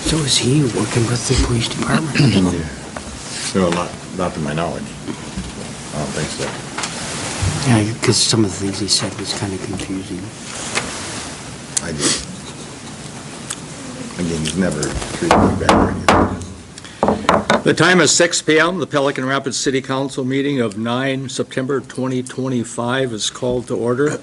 So is he working with the police department? No, not to my knowledge. I don't think so. Yeah, because some of the things he said was kind of confusing. I did. Again, he's never treated me bad or anything. The time is 6 p.m. The Pelican Rapids City Council meeting of 9 September 2025 is called to order.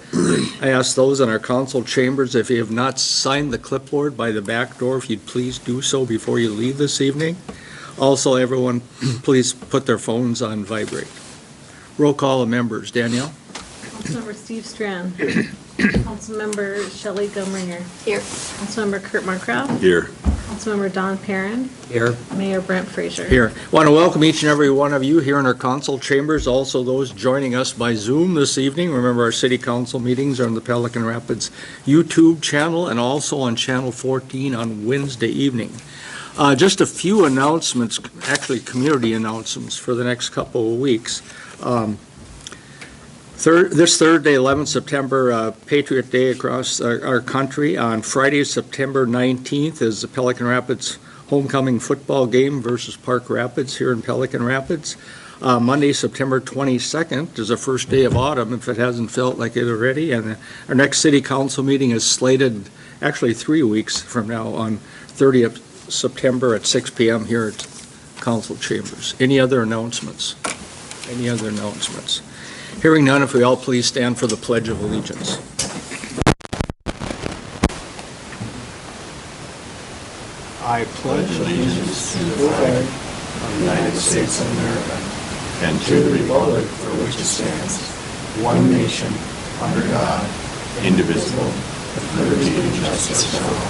I ask those in our council chambers, if you have not signed the clipboard by the back door, if you'd please do so before you leave this evening. Also, everyone, please put their phones on vibrate. Roll call of members. Danielle? Councilmember Steve Strand. Councilmember Shelley Gumringer. Here. Councilmember Kurt Markgraf. Here. Councilmember Don Perrin. Here. Mayor Brent Frazier. Here. Want to welcome each and every one of you here in our council chambers, also those joining us by Zoom this evening. Remember, our city council meetings are on the Pelican Rapids YouTube channel and also on channel 14 on Wednesday evening. Just a few announcements, actually community announcements for the next couple of weeks. This Thursday, 11th September, Patriot Day across our country. On Friday, September 19th, is the Pelican Rapids homecoming football game versus Park Rapids here in Pelican Rapids. Monday, September 22nd, is the first day of autumn, if it hasn't felt like it already. And our next city council meeting is slated, actually 3 weeks from now, on 30th September at 6 p.m. here at council chambers. Any other announcements? Any other announcements? Hearing none, if we all please stand for the Pledge of Allegiance. I pledge allegiance to the flag of the United States of America and to the republic for which it stands, one nation, under God, indivisible, with liberty and justice for all.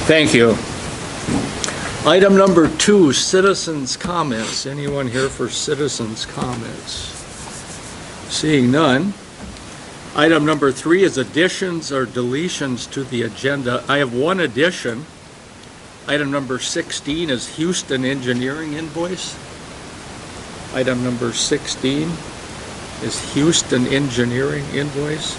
Thank you. Item number 2, citizens' comments. Anyone here for citizens' comments? Seeing none. Item number 3 is additions or deletions to the agenda. I have one addition. Item number 16 is Houston Engineering invoice. Item number 16 is Houston Engineering invoice.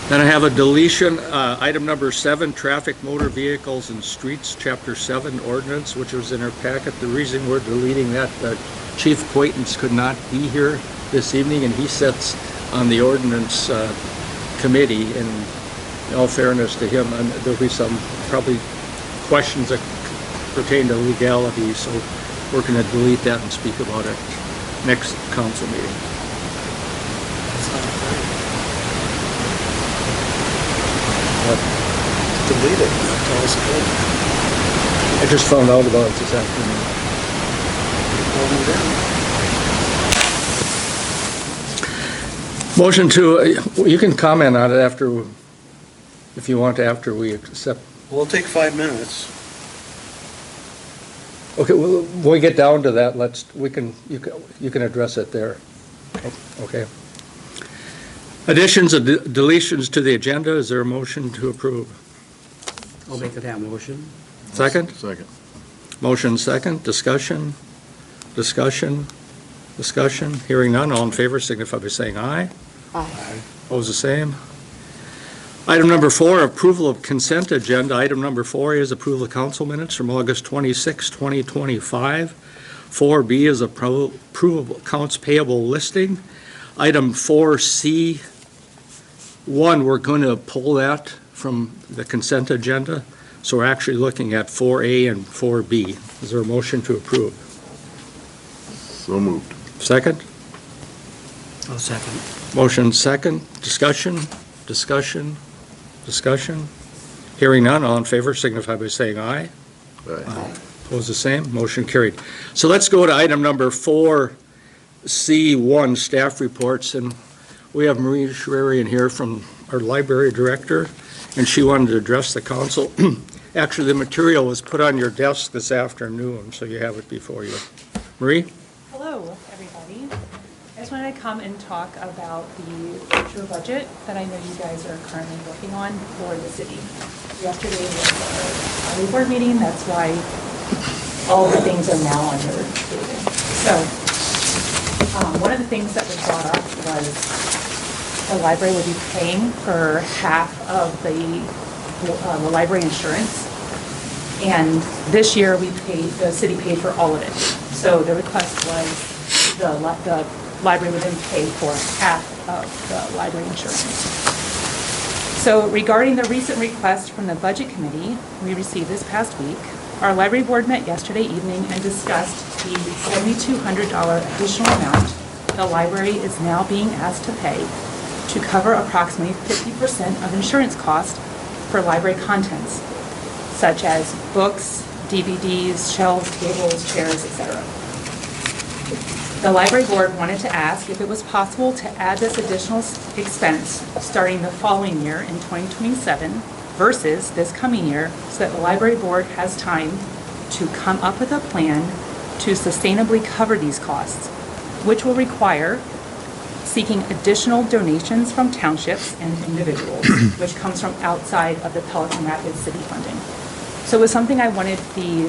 Then I have a deletion, item number 7, Traffic, Motor Vehicles and Streets, Chapter 7 Ordinance, which was in our packet. The reason we're deleting that, Chief Quaintance could not be here this evening, and he sits on the ordinance committee. In all fairness to him, and there'll be some probably questions that pertain to legality, so we're going to delete that and speak about it next council meeting. Delete it. Tell us again. I just found out about it this afternoon. Motion to, you can comment on it after, if you want, after we accept. We'll take 5 minutes. Okay, well, when we get down to that, you can address it there. Okay. Additions and deletions to the agenda. Is there a motion to approve? I'll make that motion. Second? Second. Motion second. Discussion? Discussion? Discussion? Hearing none. All in favor signify by saying aye. Aye. Opposed, the same. Item number 4, approval of consent agenda. Item number 4 is approval of council minutes from August 26, 2025. 4B is approval of accounts payable listing. Item 4C1, we're going to pull that from the consent agenda. So we're actually looking at 4A and 4B. Is there a motion to approve? So moved. Second? I'll second. Motion second. Discussion? Discussion? Discussion? Hearing none. All in favor signify by saying aye. Aye. Opposed, the same. Motion carried. So let's go to item number 4C1, staff reports. And we have Marie Sherarian here from our library director, and she wanted to address the council. Actually, the material was put on your desk this afternoon, so you have it before you. Marie? Hello, everybody. I just wanted to come and talk about the future budget that I know you guys are currently working on for the city. Yesterday was our board meeting, that's why all the things are now on your table. So, one of the things that was brought up was the library would be paying for half of the library insurance. And this year, the city paid for all of it. So the request was the library would then pay for half of the library insurance. So regarding the recent request from the Budget Committee we received this past week, our library board met yesterday evening and discussed the $7,200 additional amount the library is now being asked to pay to cover approximately 50% of insurance costs for library contents, such as books, DVDs, shelves, tables, chairs, etc. The library board wanted to ask if it was possible to add this additional expense starting the following year in 2027 versus this coming year, so that the library board has time to come up with a plan to sustainably cover these costs, which will require seeking additional donations from townships and individuals, which comes from outside of the Pelican Rapids city funding. So it was something I wanted the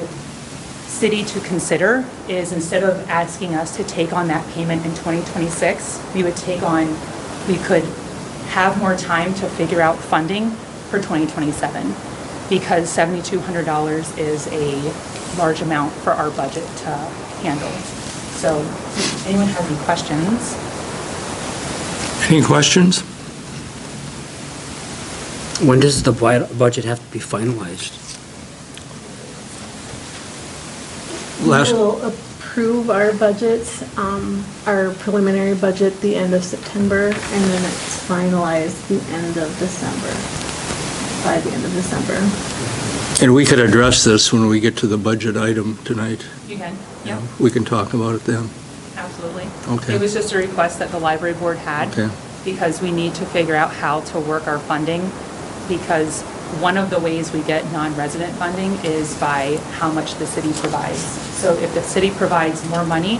city to consider, is instead of asking us to take on that payment in 2026, we could have more time to figure out funding for 2027, because $7,200 is a large amount for our budget to handle. So if anyone has any questions? Any questions? When does the budget have to be finalized? Last, We will approve our budgets, our preliminary budget, the end of September, and then it's finalized the end of December, by the end of December. and we could address this when we get to the budget item tonight. You can, yeah, We can talk about it then. absolutely. Okay. It was just a request that the library board had. Okay. Because we need to figure out how to work our funding, because one of the ways we get non-resident funding is by how much the city provides. So if the city provides more money,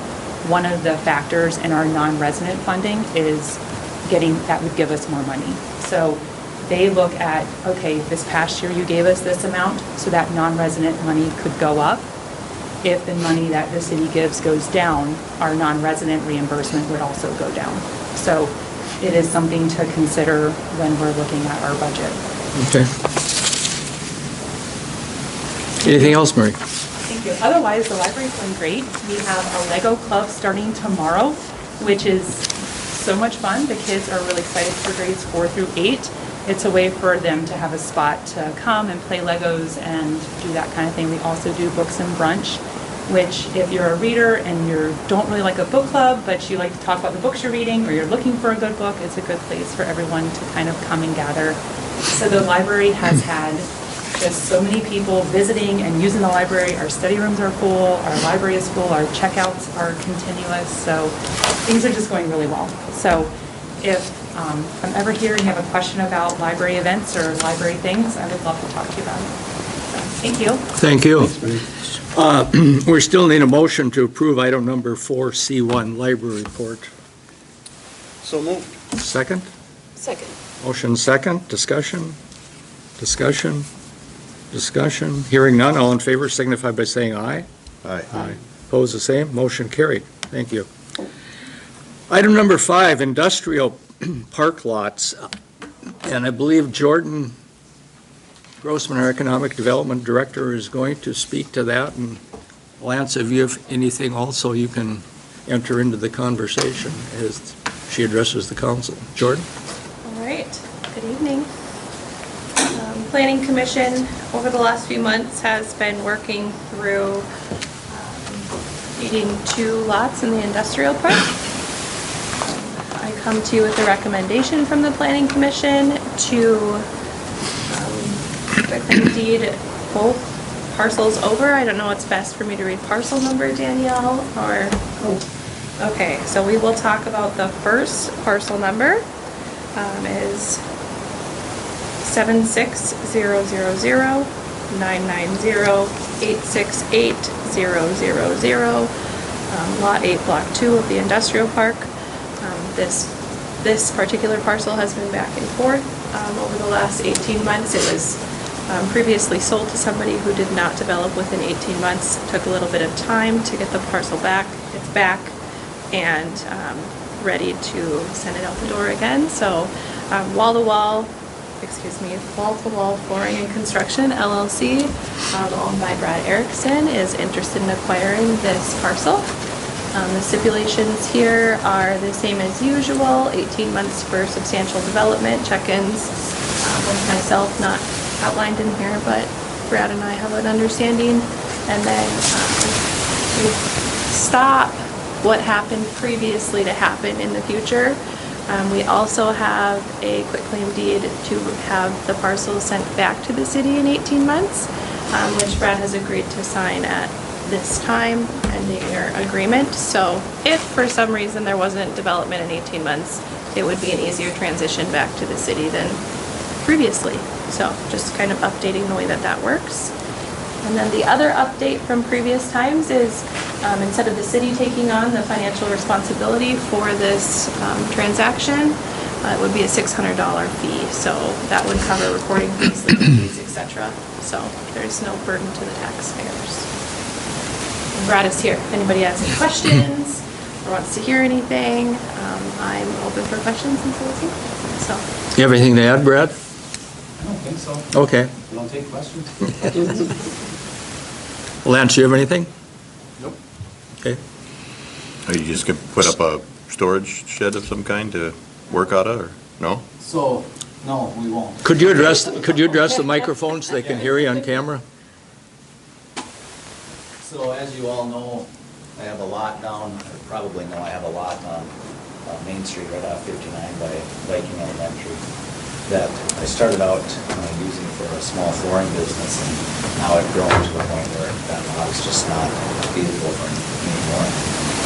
one of the factors in our non-resident funding is that would give us more money. So they look at, okay, this past year you gave us this amount, so that non-resident money could go up. If the money that the city gives goes down, our non-resident reimbursement would also go down. So it is something to consider when we're looking at our budget. Okay. Anything else, Mary? Thank you. Otherwise, the library's doing great. We have a Lego club starting tomorrow, which is so much fun. The kids are really excited for grades 4 through 8. It's a way for them to have a spot to come and play Legos and do that kind of thing. We also do books and brunch, which if you're a reader and you don't really like a book club, but you like to talk about the books you're reading or you're looking for a good book, it's a good place for everyone to kind of come and gather. So the library has had just so many people visiting and using the library. Our study rooms are full, our library is full, our checkouts are continuous, so things are just going really well. So if I'm ever here and you have a question about library events or library things, I would love to talk to you about it. So, thank you. Thank you. We still need a motion to approve item number 4C1, library report. So moved. Second? Second. Motion second. Discussion? Discussion? Discussion? Hearing none. All in favor signify by saying aye. Aye. Opposed, the same. Motion carried. Thank you. Item number 5, industrial park lots. And I believe Jordan Grossman, our Economic Development Director, is going to speak to that. And Lance, if you have anything also, you can enter into the conversation as she addresses the council. Jordan? All right, good evening. Planning Commission, over the last few months, has been working through needing 2 lots in the industrial park. I come to you with a recommendation from the Planning Commission to deed both parcels over. I don't know what's best for me to read parcel number, Danielle, or... Okay, so we will talk about the first parcel number, is 7600099086800, Lot 8, Block 2 of the industrial park. This particular parcel has been back and forth over the last 18 months. It was previously sold to somebody who did not develop within 18 months. It took a little bit of time to get the parcel back. It's back, and ready to send it out the door again. So wall-to-wall Flooring and Construction LLC, owned by Brad Erickson, is interested in acquiring this parcel. The stipulations here are the same as usual: 18 months for substantial development, check-ins with myself, not outlined in here, but Brad and I have an understanding. And then to stop what happened previously to happen in the future. We also have a quitclaim deed to have the parcel sent back to the city in 18 months, which Brad has agreed to sign at this time, pending your agreement. So if for some reason there wasn't development in 18 months, it would be an easier transition back to the city than previously. So just kind of updating the way that that works. And then the other update from previous times is instead of the city taking on the financial responsibility for this transaction, it would be a $600 fee. So that would cover recording fees, legal fees, etc. So there's no burden to the taxpayers. And Brad is here. If anybody has any questions or wants to hear anything, I'm open for questions and listening. So. You have anything to add, Brad? I don't think so. Okay. We don't take questions. Lance, you have anything? Nope. Okay. Are you just gonna put up a storage shed of some kind to work out of, or no? So, no, we won't. Could you address the microphone so they can hear you on camera? So as you all know, I have a lot down, or probably know I have a lot on Main Street right off 59 by Viking Elementary that I started out using for a small flooring business, and now I've grown to the point where that lot is just not feasible for me anymore.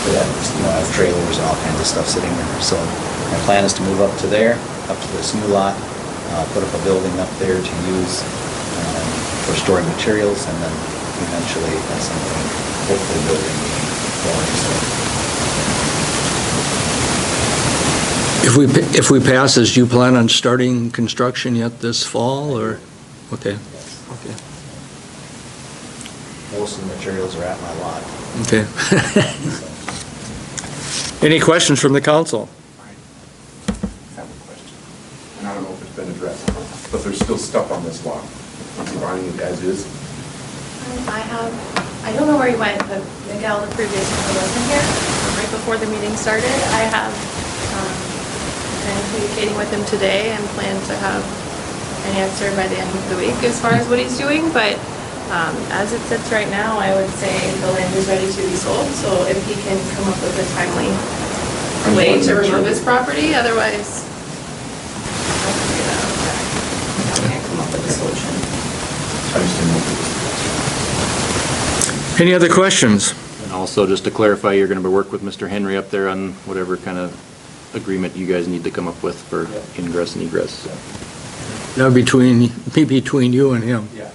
But I have trailers and all kinds of stuff sitting there. So my plan is to move up to there, up to this new lot, put up a building up there to use for storing materials, and then eventually at some point, hopefully building flooring. So. If we pass this, do you plan on starting construction yet this fall, or? Okay. Okay. Most of the materials are at my lot. Okay. So. Any questions from the council? I have a question, and I don't know if it's been addressed, but there's still stuff on this lot. Are you buying it as is? I don't know where he went, but Miguel, the previous member, wasn't here. Right before the meeting started, I have been communicating with him today and plan to have an answer by the end of the week as far as what he's doing. But as it sits right now, I would say the land is ready to be sold. So if he can come up with a timely way to remove his property, otherwise I'll figure that out. I can't come up with a solution. I just didn't know if it was. Any other questions? And also, just to clarify, you're going to work with Mr. Henry up there on whatever kind of agreement you guys need to come up with for ingress and egress. That would be between you and him. Yeah.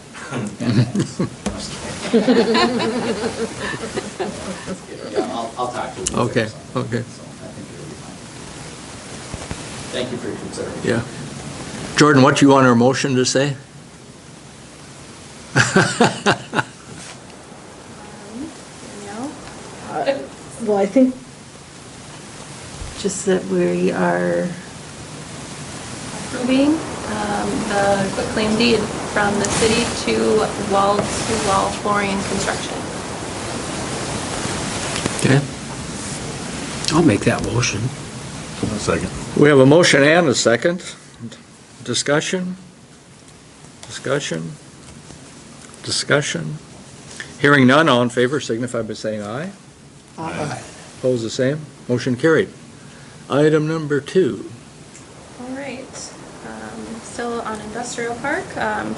Yeah, I'll talk to you. Okay, okay. So I think it'll be fine. Thank you for your consideration. Yeah. Jordan, what do you want our motion to say? Danielle? Well, I think just that we are, Approving the quitclaim deed from the city to wall flooring and construction. Okay. I'll make that motion. A second. We have a motion and a second. Discussion? Discussion? Discussion? Hearing none, all in favor signify by saying aye. Aye. Opposed, the same. Motion carried. Item number 2. All right, still on Industrial Park,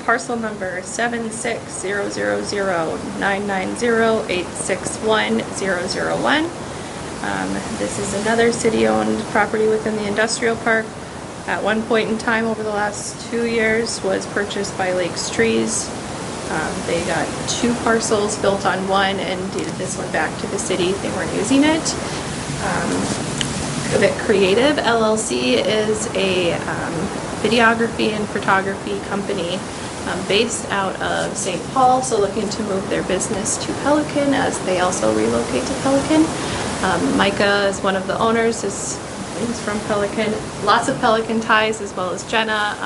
parcel number 76000990861001. This is another city-owned property within the Industrial Park. At one point in time over the last 2 years was purchased by Lakes Trees. They got 2 parcels built on one and deeded this one back to the city. They weren't using it. The Creative LLC is a videography and photography company based out of St. Paul, so looking to move their business to Pelican as they also relocate to Pelican. Micah is one of the owners, has He's from Pelican. Lots of Pelican ties, as well as Jenna,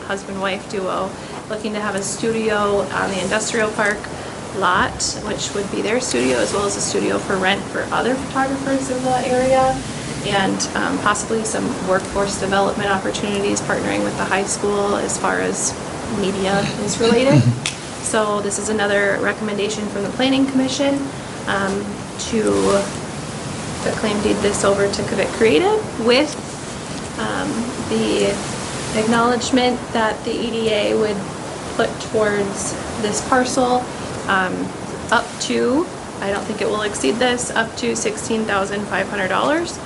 husband-wife duo, looking to have a studio on the industrial park lot, which would be their studio, as well as a studio for rent for other photographers in the area, and possibly some workforce development opportunities partnering with the high school as far as media is related. So this is another recommendation from the Planning Commission to claim deed this over to Kavit Creative with the acknowledgement that the EDA would put towards this parcel up to, I don't think it will exceed this, up to $16,500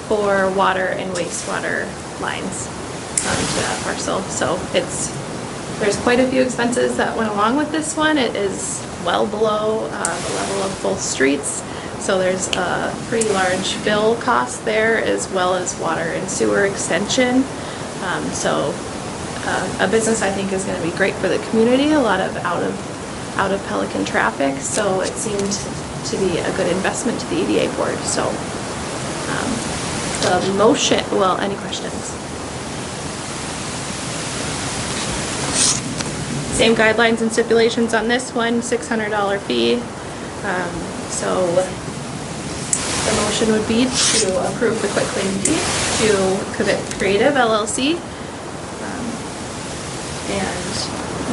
for water and wastewater lines to that parcel. So there's quite a few expenses that went along with this one. It is well below the level of both streets. So there's a pretty large bill cost there, as well as water and sewer extension. So a business I think is going to be great for the community. A lot of out of Pelican traffic. So it seemed to be a good investment to the EDA board. So the motion. Well, any questions? Same guidelines and stipulations on this one. $600 fee. So the motion would be to approve the quitclaim deed to Kavit Creative LLC and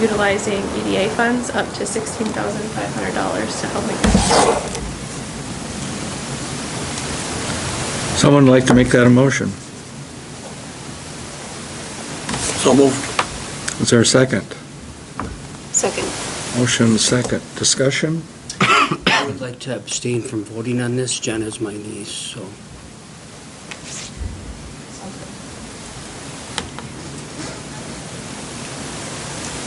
utilizing EDA funds up to $16,500 to help make this. Someone like to make that a motion? So moved. Is there a second? Second. Motion second. Discussion? I would like to abstain from voting on this. Jenna's my niece, so.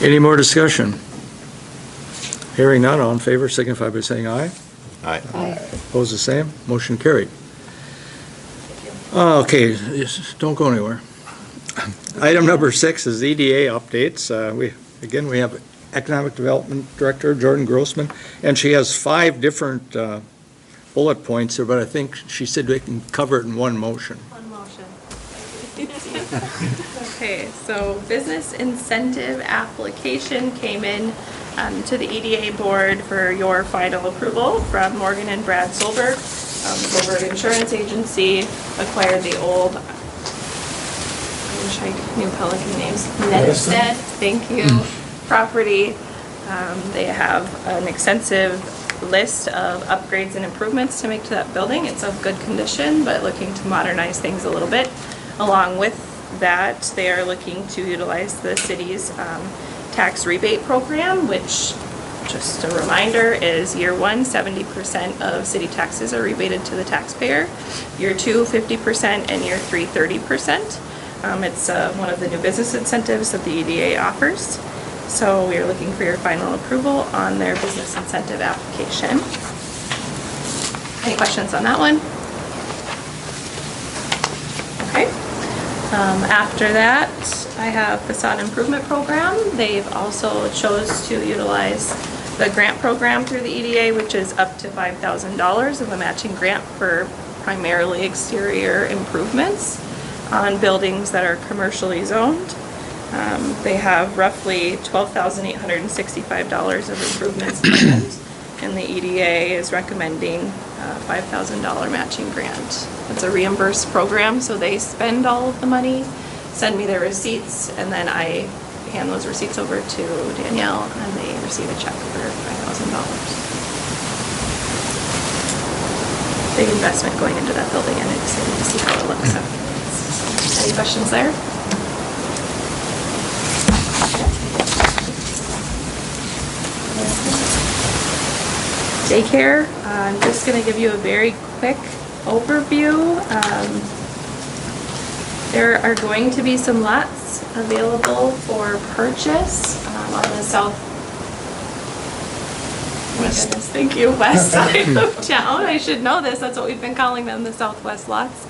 Any more discussion? Hearing none, all in favor signify by saying aye. Aye. Opposed, the same. Motion carried. Okay, don't go anywhere. Item number 6 is EDA updates. We have Economic Development Director Jordan Grossman, and she has 5 different bullet points here, but I think she said we can cover it in one motion. One motion. Okay, so business incentive application came in to the EDA board for your final approval from Morgan and Brad Solberg. Solberg Insurance Agency acquired the old, I wish I knew Pelican names, Nedstead, thank you, property. They have an extensive list of upgrades and improvements to make to that building. It's of good condition, but looking to modernize things a little bit. Along with that, they are looking to utilize the city's tax rebate program, which, just a reminder, is year 1, 70% of city taxes are rebated to the taxpayer. Year 2, 50%, and year 3, 30%. It's one of the new business incentives that the EDA offers. So we are looking for your final approval on their business incentive application. Any questions on that one? Okay. After that, I have facade improvement program. They've also chose to utilize the grant program through the EDA, which is up to $5,000 of a matching grant for primarily exterior improvements on buildings that are commercially zoned. They have roughly $12,865 of improvements planned, and the EDA is recommending a $5,000 matching grant. It's a reimbursed program, so they spend all of the money, send me their receipts, and then I hand those receipts over to Danielle, and they receive a check for $5,000. Big investment going into that building, and I'm excited to see how it looks afterwards. Any questions there? Daycare, I'm just going to give you a very quick overview. There are going to be some lots available for purchase on the south, oh my goodness, thank you, west side of town. I should know this, that's what we've been calling them, the southwest lots.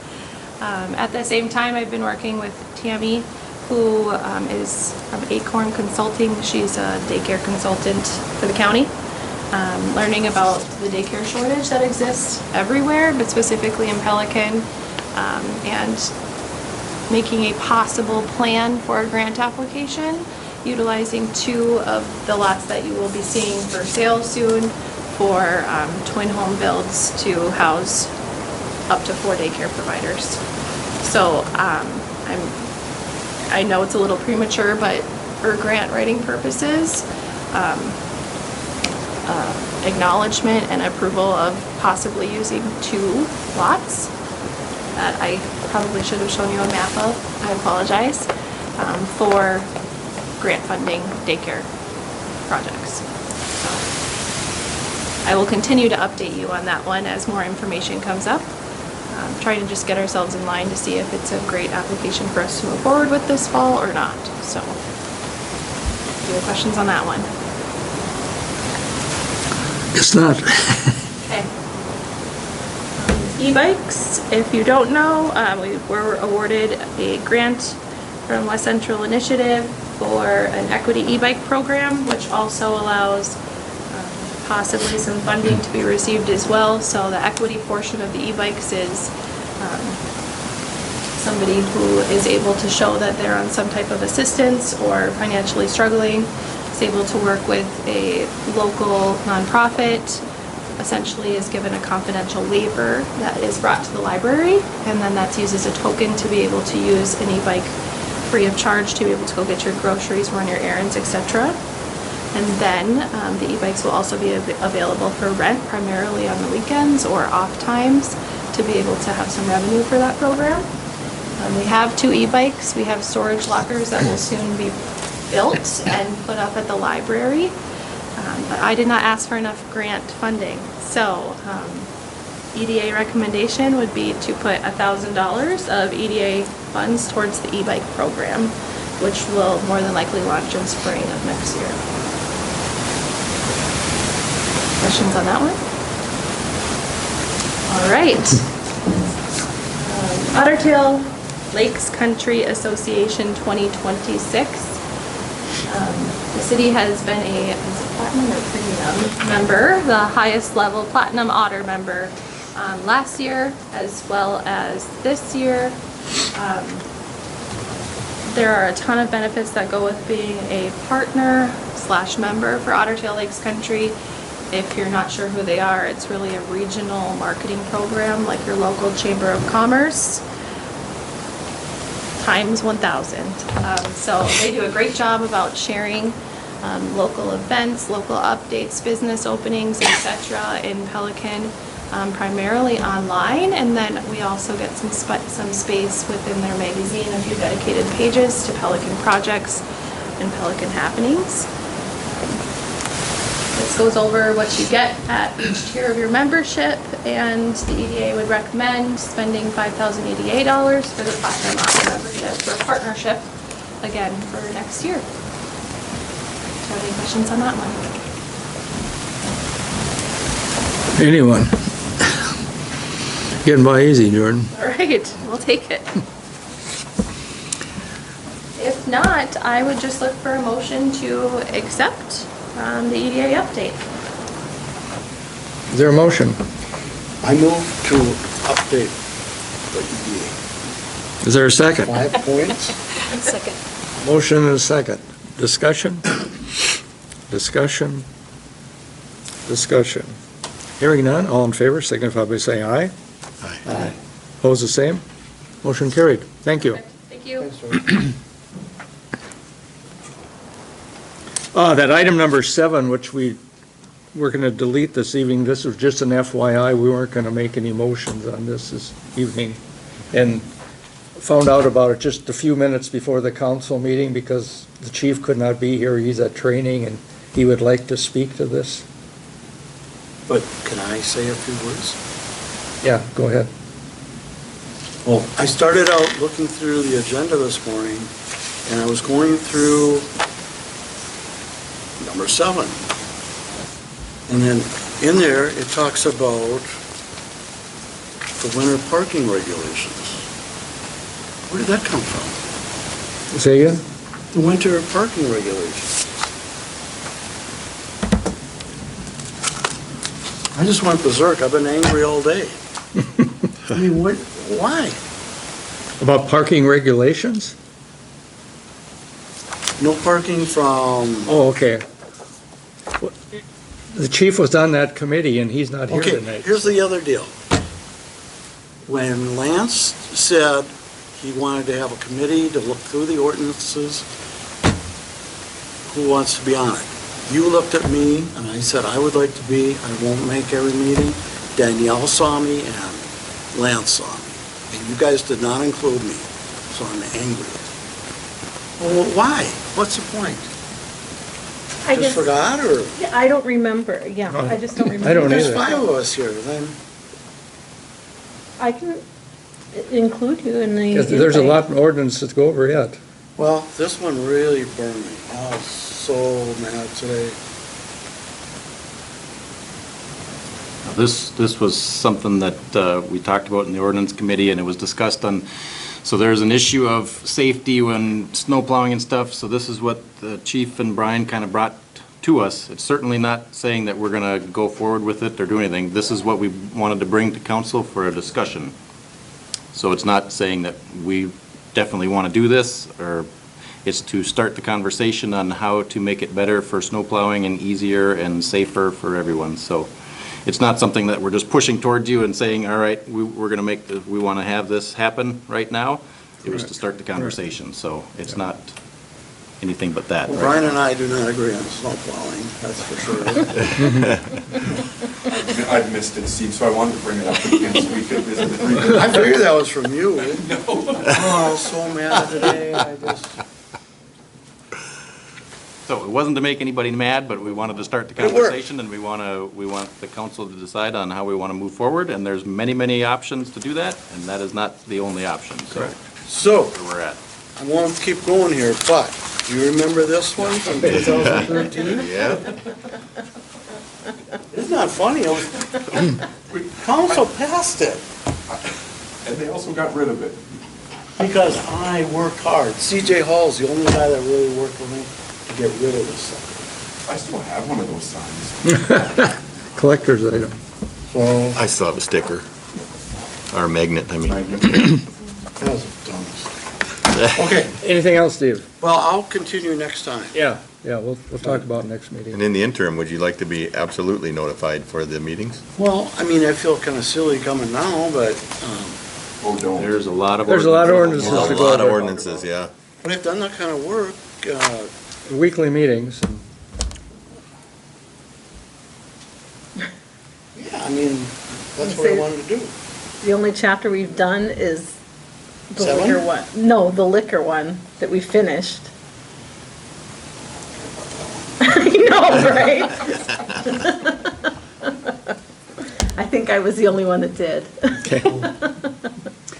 At the same time, I've been working with Tammy, who is from Acorn Consulting. She's a daycare consultant for the county. Learning about the daycare shortage that exists everywhere, but specifically in Pelican. and making a possible plan for a grant application, utilizing 2 of the lots that you will be seeing for sale soon for twin home builds to house up to 4 daycare providers. So I know it's a little premature, but for grant writing purposes, acknowledgement and approval of possibly using 2 lots that I probably should have shown you a map of, I apologize, for grant funding daycare projects. So I will continue to update you on that one as more information comes up. Trying to just get ourselves in line to see if it's a great application for us to move forward with this fall or not. So, do you have questions on that one? It's not. Okay. E-bikes, if you don't know, we were awarded a grant from West Central Initiative for an equity e-bike program, which also allows possibly some funding to be received as well. So the equity portion of the e-bikes is somebody who is able to show that they're on some type of assistance or financially struggling, is able to work with a local nonprofit, essentially is given a confidential waiver that is brought to the library, and then that's used as a token to be able to use an e-bike free of charge to be able to go get your groceries, run your errands, etc. And then the e-bikes will also be available for rent, primarily on the weekends or off times, to be able to have some revenue for that program. We have 2 e-bikes. We have storage lockers that will soon be built and put up at the library. But I did not ask for enough grant funding. So EDA recommendation would be to put $1,000 of EDA funds towards the e-bike program, which will more than likely launch in spring of next year. Questions on that one? All right. Otter Tail Lakes Country Association 2026. The city has been a platinum or premium member, the highest level platinum otter member last year as well as this year. There are a ton of benefits that go with being a partner/member for Otter Tail Lakes Country. If you're not sure who they are, it's really a regional marketing program like your local Chamber of Commerce times 1,000. So they do a great job about sharing local events, local updates, business openings, etc. in Pelican, primarily online, and then we also get some space within their magazine, a few dedicated pages to Pelican projects and Pelican happenings. This goes over what you get at each tier of your membership, and the EDA would recommend spending $5,000 EDA dollars for the platinum otter membership or partnership again for next year. Do you have any questions on that one? Anyone? Getting by easy, Jordan. All right, we'll take it. If not, I would just look for a motion to accept the EDA update. Is there a motion? I move to update the EDA. Is there a second? 5 points. Second. Motion and a second. Discussion? Discussion? Discussion. Hearing none, all in favor signify by saying aye. Aye. Opposed, the same. Motion carried. Thank you. Thank you. Thanks, George. That item number 7, which we're going to delete this evening, this was just an FYI. We weren't going to make any motions on this evening. And found out about it just a few minutes before the council meeting because the chief could not be here. He's at training and he would like to speak to this. But can I say a few words? Yeah, go ahead. Well, I started out looking through the agenda this morning, and I was going through number 7. And then in there, it talks about the winter parking regulations. Where did that come from? Say again? The winter parking regulations. I just went berserk. I've been angry all day. I mean, Why? About parking regulations? No parking from, Oh, okay. The chief was on that committee and he's not here okay, tonight. here's the other deal. When Lance said he wanted to have a committee to look through the ordinances, who wants to be on it? You looked at me and I said I would like to be, I won't make every meeting. Danielle saw me and Lance saw me. And you guys did not include me, so I'm angry. Well, why? What's the point? I Just guess, forgot, or? yeah, I don't remember, yeah, I just don't remember. I don't There's either. 5 of us here, then, I can include you in the. Because there's a invite. lot of ordinances to go over yet. well, this one really burned me. I was so mad today. This was something that we talked about in the ordinance committee, and it was discussed on, so there's an issue of safety when snow plowing and stuff, so this is what the chief and Brian kind of brought to us. It's certainly not saying that we're going to go forward with it or do anything. This is what we wanted to bring to council for a discussion. So it's not saying that we definitely want to do this, or it's to start the conversation on how to make it better for snow plowing and easier and safer for everyone. So it's not something that we're just pushing towards you and saying, all right, we're going to make, we want to have this happen right now. It was to start the conversation, so it's not anything but that. Well, Brian and I do not agree on snow plowing, that's for sure. I've missed it, Steve, so I wanted to bring it up again so we could visit it. I figured that was from you. No. Oh, I was so mad today, I just, So it wasn't to make anybody mad, but we wanted to start the It worked. conversation, and we want the council to decide on how we want to move forward, and there's many, many options to do that, and that is not the only option, so so, where we're at. I want to keep going here, but, do you remember this one from 2013? Yeah. Isn't that funny? Council passed it, And they also got rid of it. because I worked hard. CJ Hall's the only guy that really worked with me to get rid of this stuff. I still have one of those signs. Collector's item. So, I still have a sticker, or a magnet, I mean. that was the dumbest thing. Okay, Anything else, Steve? well, I'll continue next time. Yeah, we'll talk about next And meeting. in the interim, would you like to be absolutely notified for the meetings? Well, I mean, I feel kind of silly coming now, but, Oh, don't. There's a lot of. There's a lot of ordinances There's to a go lot of over. ordinances, yeah. but I've done that kind of work, Weekly meetings. And yeah, I mean, that's what I wanted to do. The only chapter we've done is the 7? liquor one. No, the liquor one that we finished. I know, right? I think I was the only one that did. Okay.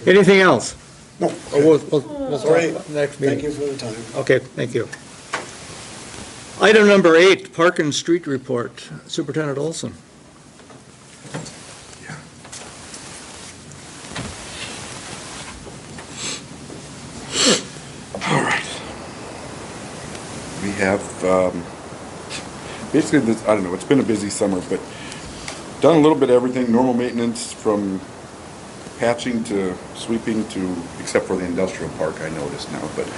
Anything else? No, Or we'll talk Sorry. about next thank you meeting. for the time. Okay, thank you. Item number 8, Park and Street Report. Superintendent Olson. All right. We have, basically, this, I don't know, it's been a busy summer, but done a little bit of everything, normal maintenance from patching to sweeping to, except for the industrial park, I noticed now, but,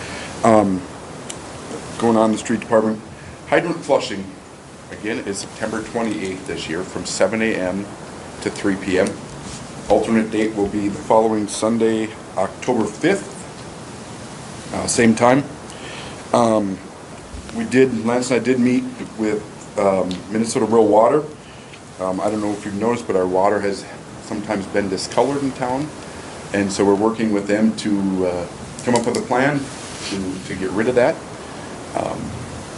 going on in the street department. Hydrant flushing, again, is September 28th this year from 7 a.m. to 3 p.m. Alternate date will be the following Sunday, October 5th, same time. Lance and I did meet with Minnesota Rural Water. I don't know if you've noticed, but our water has sometimes been discolored in town. And so we're working with them to come up with a plan to get rid of that.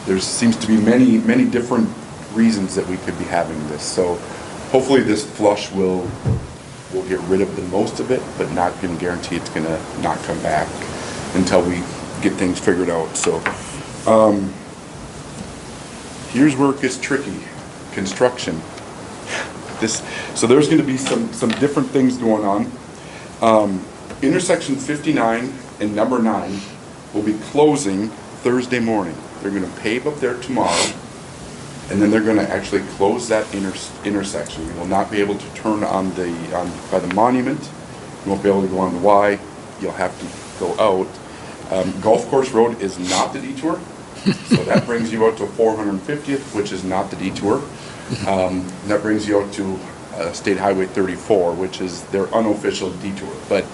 There seems to be many different reasons that we could be having this. So hopefully this flush will get rid of the most of it, but not going to guarantee it's going to not come back until we get things figured out. So here's where it gets tricky. Construction. So there's going to be some different things going on. Intersection 59 and number 9 will be closing Thursday morning. They're going to pave up there tomorrow, and then they're going to actually close that intersection. We will not be able to turn on by the monument You won't be able to go on the Y. You'll have to go out. Golf Course Road is not the detour, so that brings you out to 450th, which is not the detour. That brings you out to State Highway 34, which is their unofficial detour. But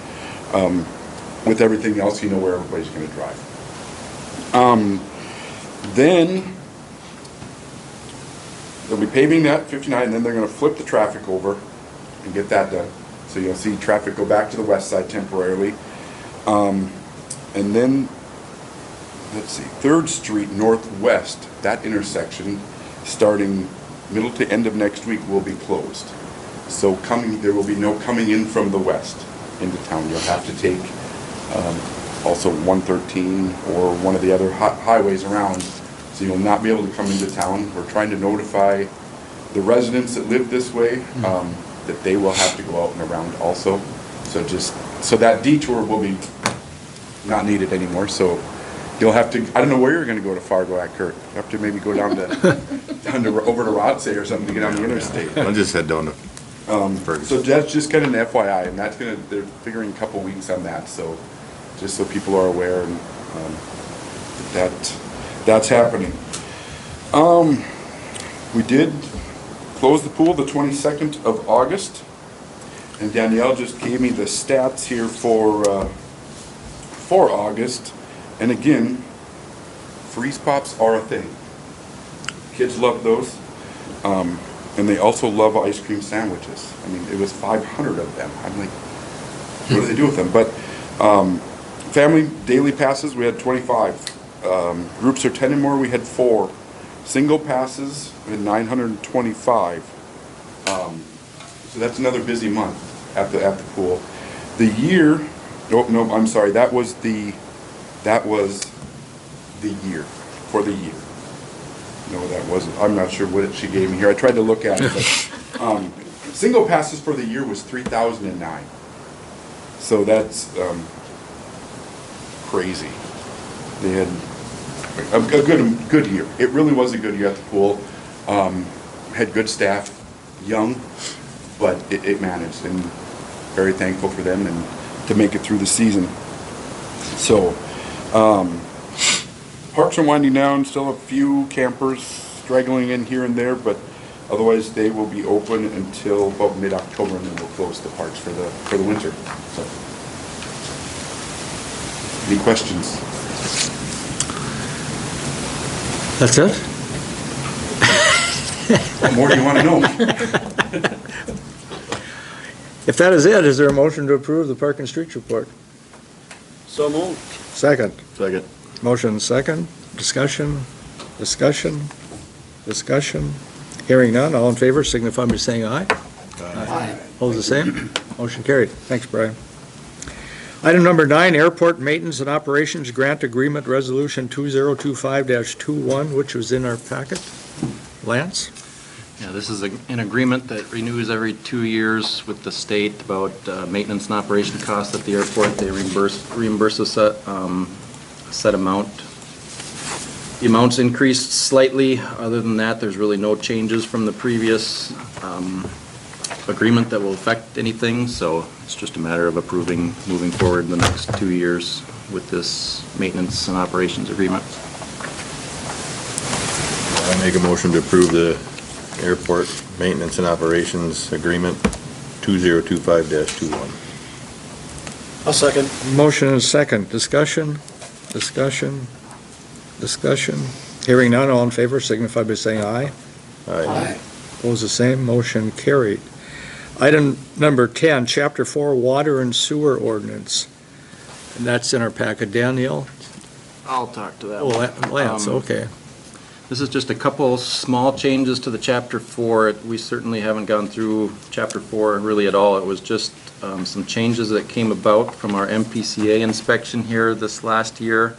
with everything else, you know where everybody's going to drive. Then they'll be paving that 59, and then they're going to flip the traffic over and get that done. So you'll see traffic go back to the west side temporarily. And then, let's see, 3rd Street Northwest, that intersection, starting middle to end of next week, will be closed. So there will be no coming in from the west into town. You'll have to take also 113 or one of the other highways around. So you'll not be able to come into town. We're trying to notify the residents that live this way that they will have to go out and around also. So that detour will be not needed anymore. So you'll have to, I don't know where you're going to go to Fargo at, Kurt. You have to maybe go down to over to Rodsay or something to get on the interstate. I'll just head down to Ferguson. So that's just kind of an FYI, and they're figuring a couple weeks on that. So just so people are aware, and that's happening. We did close the pool the 22nd of August, and Danielle just gave me the stats here for August. And again, freeze pops are a thing. Kids love those, and they also love ice cream sandwiches. I mean, it was 500 of them. I'm like, what do they do with them? But family daily passes, we had 25. Groups of 10 and more, we had 4. Single passes, we had 925. So that's another busy month at the pool. The year, no, I'm sorry, that was the year, for the year. No, that wasn't, I'm not sure what she gave me here. I tried to look at it, but single passes for the year was 3,009. So that's crazy. They had a good year. It really was a good year at the pool. Had good staff, young, but it managed, and very thankful for them and to make it through the season. So parks are winding down. Still a few campers straggling in here and there, but otherwise they will be open until about mid-October, and then we'll close the parks for the winter. So, any questions? That's it? What more do you want to know? If that is it, is there a motion to approve the Park and Streets report? So moved. Second. Second. Motion second. Discussion. Hearing none, all in favor signify by saying aye. Aye. Opposed, the same. Motion carried. Thanks, Brian. Item number 9, Airport Maintenance and Operations Grant Agreement Resolution 2025-21, which was in our packet. Lance? Yeah, this is an agreement that renews every 2 years with the state about maintenance and operation costs at the airport. They reimburse us a set amount. The amounts increased slightly. Other than that, there's really no changes from the previous agreement that will affect anything, so it's just a matter of approving moving forward the next 2 years with this maintenance and operations agreement. I make a motion to approve the airport maintenance and operations agreement 2025-21. I'll second. Motion and second. Discussion. Hearing none, all in favor signify by saying aye. Aye. Opposed, the same. Motion carried. Item number 10, Chapter 4, Water and Sewer Ordinance. And that's in our packet. Danielle? I'll talk to that Oh, one. Lance, okay. This is just a couple small changes to the Chapter 4. We certainly haven't gone through Chapter 4 really at all. It was just some changes that came about from our MPCA inspection here this last year.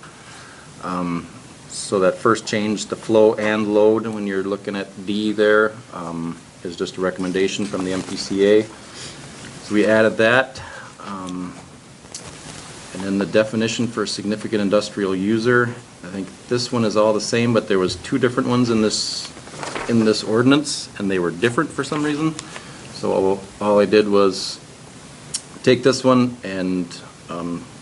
So that first change, the flow and load, when you're looking at D there, is just a recommendation from the MPCA. So we added that. And then the definition for a significant industrial user, I think this one is all the same, but there was 2 different ones in this ordinance, and they were different for some reason. So all I did was take this one and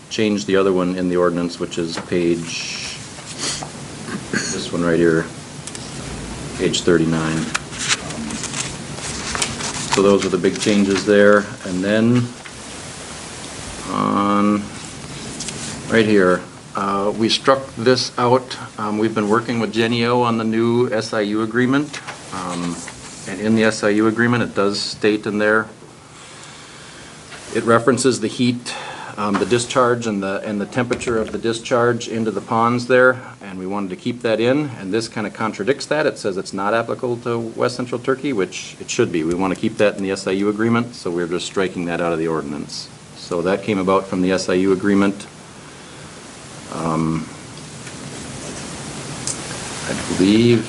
change the other one in the ordinance, which is page, this one right here, page 39. So those are the big changes there. And then on, right here, we struck this out. We've been working with Jenny O on the new SIU agreement. And in the SIU agreement, it does state in there, it references the heat, the discharge and the temperature of the discharge into the ponds there, and we wanted to keep that in, and this kind of contradicts that. It says it's not applicable to West Central Turkey, which it should be. We want to keep that in the SIU agreement, so we're just striking that out of the ordinance. So that came about from the SIU agreement. I believe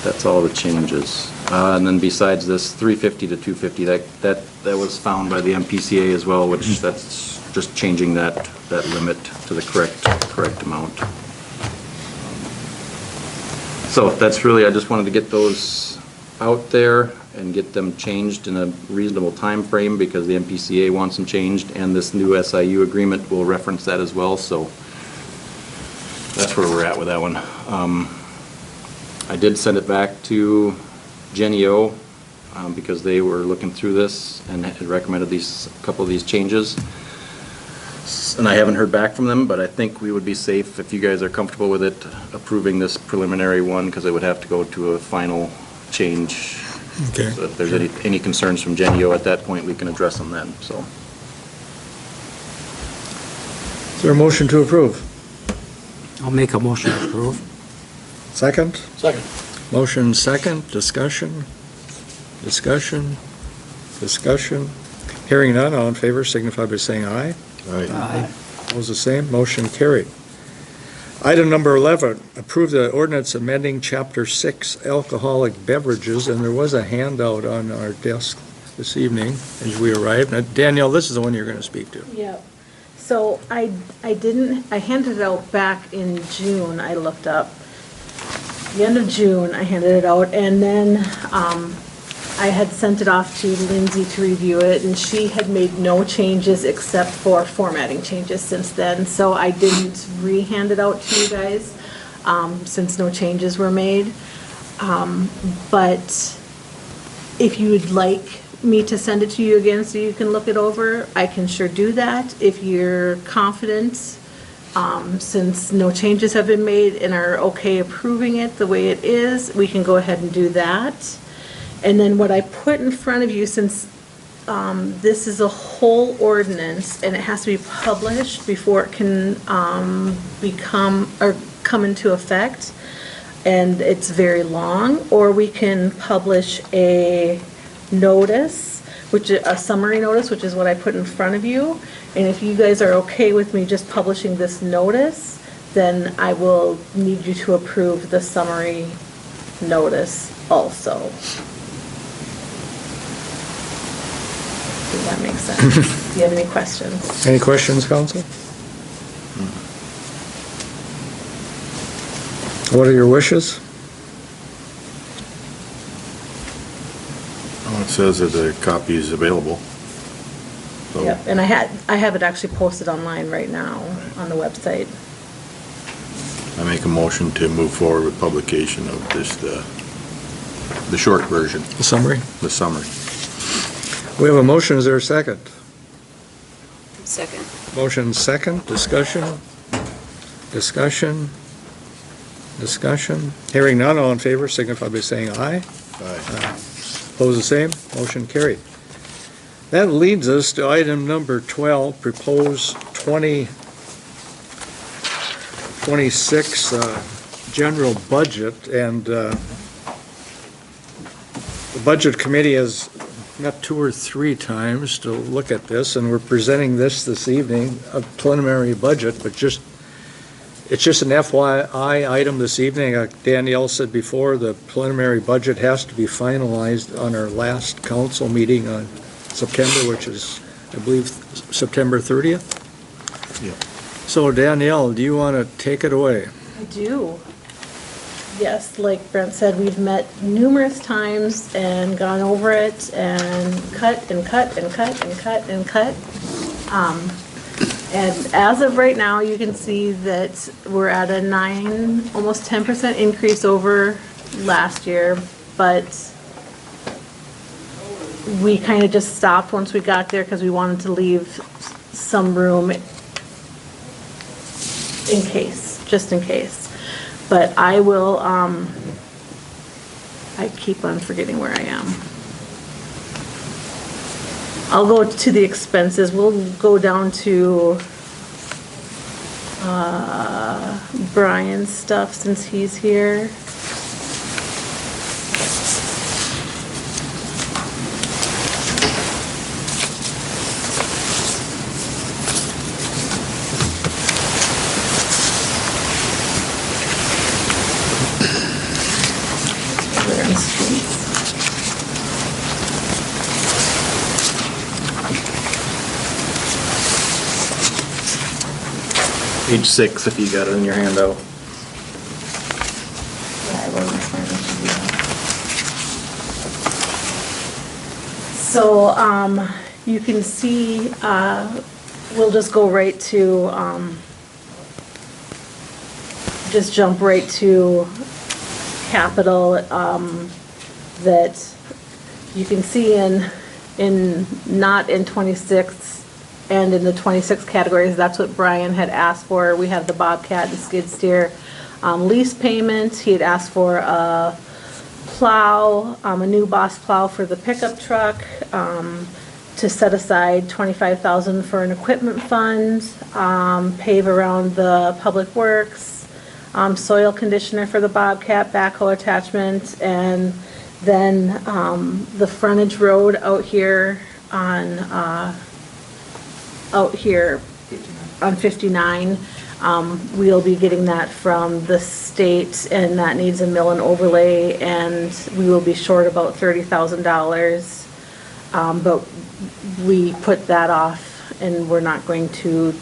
that's all the changes. And then besides this, 350 to 250, that was found by the MPCA as well, which that's just changing that limit to the correct amount. So that's really, I just wanted to get those out there and get them changed in a reasonable time frame, because the MPCA wants them changed, and this new SIU agreement will reference that as well. So that's where we're at with that one. I did send it back to Jenny O, because they were looking through this and had recommended a couple of these changes. And I haven't heard back from them, but I think we would be safe, if you guys are comfortable with it, approving this preliminary one, because it would have to go to a final change. Okay. So if there's any concerns from Jenny O at that point, we can address them then, so. Is there a motion to approve? I'll make a motion to approve. Second? Second. Motion second, discussion, discussion, discussion. Hearing none, all in favor signify by saying aye. Aye. Opposed, the same, motion carried. Item number 11, approve the ordinance amending Chapter 6 alcoholic beverages, and there was a handout on our desk this evening as we arrived. Now, Danielle, this is the one you're going to speak to. Yep. So I handed it out back in June, I looked up. The end of June, I handed it out, and then I had sent it off to Lindsay to review it, and she had made no changes except for formatting changes since then, so I didn't re-hand it out to you guys, since no changes were made. But if you would like me to send it to you again so you can look it over, I can sure do that. If you're confident, since no changes have been made and are okay approving it the way it is, we can go ahead and do that. And then what I put in front of you, since this is a whole ordinance and it has to be published before it can come into effect, and it's very long, or we can publish a notice, a summary notice, which is what I put in front of you. And if you guys are okay with me just publishing this notice, then I will need you to approve the summary notice also. Does that make sense? Do you have any questions? Any questions, council? What are your wishes? Well, it says that the copy is available. So Yep, and I have it actually posted online right now on the website. I make a motion to move forward with publication of this, the short version, The summary? the summary. We have a motion, is there a second? Second. Motion second, discussion, discussion, discussion. Hearing none, all in favor signify by saying aye. Aye. Opposed, the same, motion carried. That leads us to item number 12, proposed 2026 general budget, and the Budget Committee has met 2 or 3 times to look at this, and we're presenting this evening, a preliminary budget, but it's just an FYI item this evening. Like Danielle said before, the preliminary budget has to be finalized on our last council meeting on September, which is, I believe, September 30th. Yeah. So Danielle, do you want to take it away? I do. Yes, like Brent said, we've met numerous times and gone over it and cut and cut and cut and cut and cut. And as of right now, you can see that we're at a 9, almost 10% increase over last year, but we kind of just stopped once we got there because we wanted to leave some room in case, just in case. But I will, I keep on forgetting where I am. I'll go to the expenses. We'll go down to Brian's stuff since he's here. Page 6, if you got it in your handout. Yeah, I wasn't smart enough to do that. So, you can see, we'll just go right to, just jump right to capital, that you can see not in 26 and in the 26 categories, that's what Brian had asked for. We have the Bobcat and skid steer lease payment. He had asked for a plow, a new Boss plow for the pickup truck, to set aside $25,000 for an equipment fund, pave around the public works, soil conditioner for the Bobcat, backhoe attachment, and then the frontage road out here on 59. We'll be getting that from the state, and that needs a mill and overlay, and we will be short about $30,000. But we put that off, and we're not going to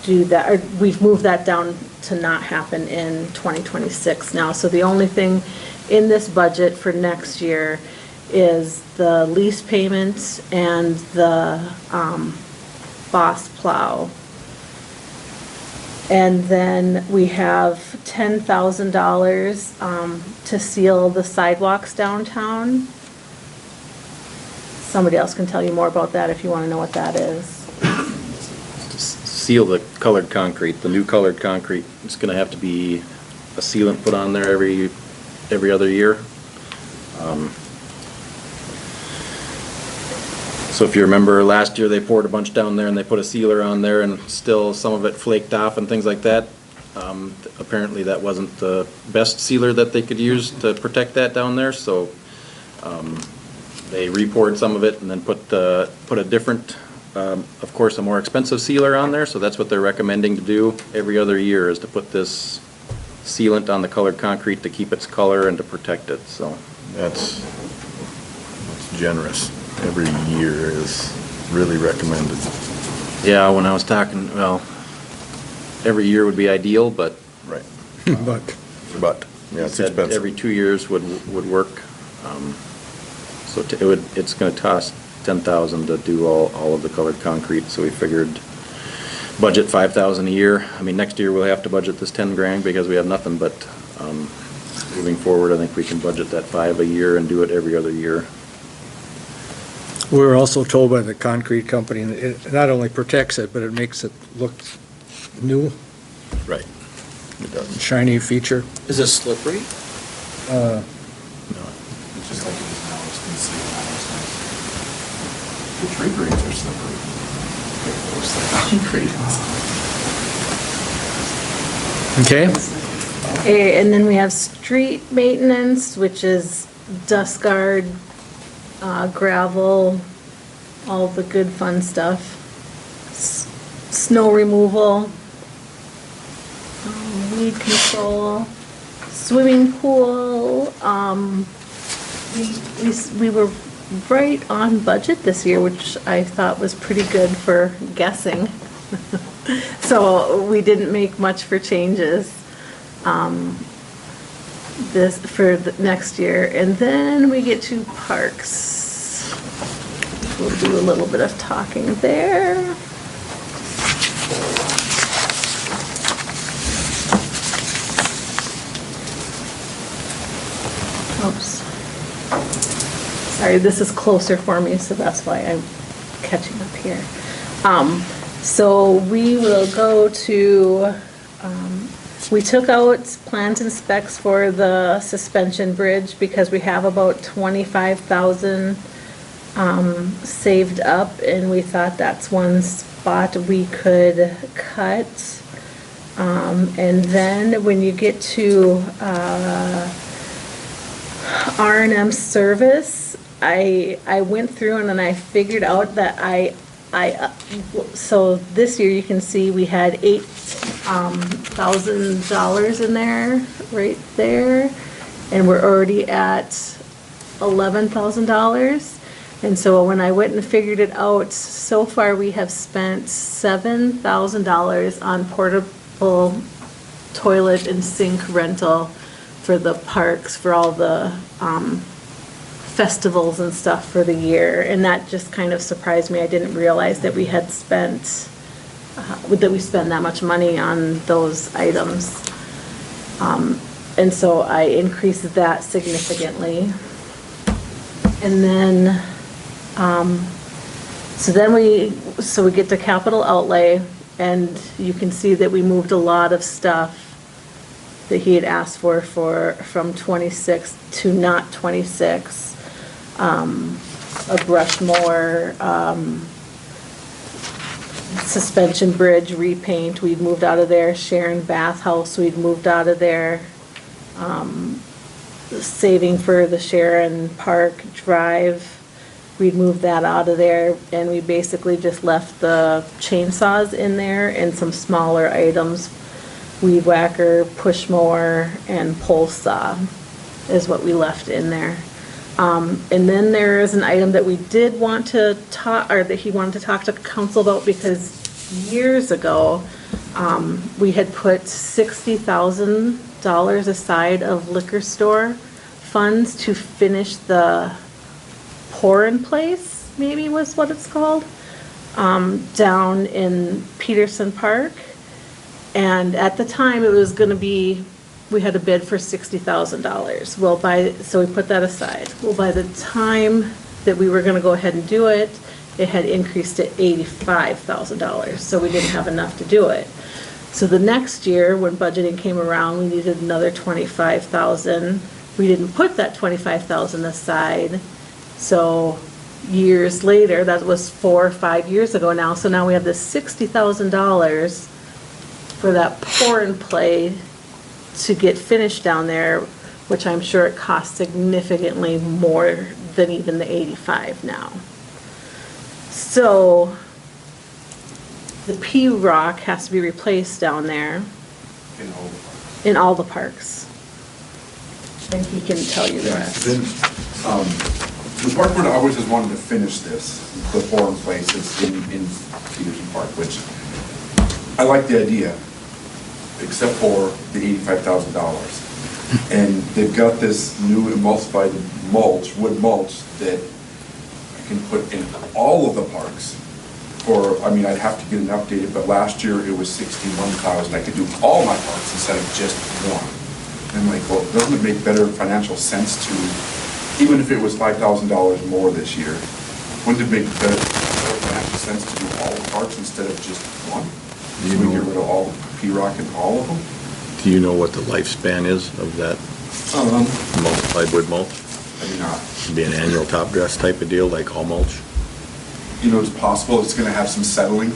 do that, or we've moved that down to not happen in 2026 now. So the only thing in this budget for next year is the lease payments and the Boss plow. And then we have $10,000 to seal the sidewalks downtown. Somebody else can tell you more about that if you want to know what that is. Seal the colored concrete, the new colored concrete. It's gonna have to be a sealant put on there every other year. So if you remember last year, they poured a bunch down there and they put a sealer on there, and still some of it flaked off and things like that. Apparently that wasn't the best sealer that they could use to protect that down there, so they re-poured some of it and then put a different, of course, a more expensive sealer on there. So that's what they're recommending to do every other year, is to put this sealant on the colored concrete to keep its color and to protect it. So That's generous. Every year is really recommended. yeah, when I was talking, well, every year would be ideal, but Right. But But, yeah, it's said expensive. every 2 years would work. So it's gonna cost $10,000 to do all of the colored concrete, so we figured budget $5,000 a year. I mean, next year we'll have to budget this 10 grand because we have nothing, but moving forward, I think we can budget that $5 a year and do it every other year. we were also told by the concrete company, that it not only protects it, but it makes it look new, Right. It does. shiny feature. Is it slippery? No. It's just like it is now, it's been sitting on, it's nice. The tree grates are slippery. It's like concrete. Okay? Okay, and then we have street maintenance, which is dust guard, gravel, all the good fun stuff. Snow removal, weed control, swimming pool. We were right on budget this year, which I thought was pretty good for guessing. So we didn't make much for changes. this for the next year. And then we get to parks. We'll do a little bit of talking there. Oops. Sorry, this is closer for me, so that's why I'm catching up here. So we will go to, we took out plans and specs for the suspension bridge because we have about 25,000 saved up, and we thought that's one spot we could cut. And then when you get to R&M service, I went through and then I figured out that so this year you can see we had $8,000 in there, right there, and we're already at $11,000. And so when I went and figured it out, so far we have spent $7,000 on portable toilet and sink rental for the parks, for all the festivals and stuff for the year. And that just kind of surprised me. I didn't realize that we had spent, that we spend that much money on those items. And so I increased that significantly. And then, so we get to capital outlay, and you can see that we moved a lot of stuff that he had asked for from 26 to not 26. A brush mower, suspension bridge repaint, we'd moved out of there. Sharon bathhouse, we'd moved out of there. Saving for the Sharon Park Drive, we'd moved that out of there, and we basically just left the chainsaws in there and some smaller items. Weed whacker, push mower, and pole saw is what we left in there. And then there is an item that we did want to talk, or that he wanted to talk to council about, because years ago, we had put $60,000 aside of liquor store funds to finish the pour-in place, maybe was what it's called, down in Peterson Park. And at the time, it was gonna be, we had a bid for $60,000. Well, so we put that aside. Well, by the time that we were gonna go ahead and do it, it had increased to $85,000, so we didn't have enough to do it. So the next year, when budgeting came around, we needed another $25,000. We didn't put that $25,000 aside, so years later, that was 4 or 5 years ago now, so now we have this $60,000 for that pour and play to get finished down there, which I'm sure it costs significantly more than even the 85 now. So the P-rock has to be replaced down there in all the parks. And he can tell you the rest. The park board always has wanted to finish this, the forum places in Peterson Park, which I like the idea, except for the $85,000. And they've got this new emulsified mulch, wood mulch, that I can put in all of the parks. Or, I mean, I'd have to get it updated, but last year it was $61,000. I could do all my parks instead of just one. And I'm like, well, doesn't it make better financial sense to, even if it was $5,000 more this year, wouldn't it make better financial sense to do all the parks instead of just one? So we get rid of all the P-rock and all of them? Do you know what the lifespan is of that multiplied wood mulch? I do not. It'd be an annual top dress type of deal, like all mulch? You know, it's possible it's gonna have some settling,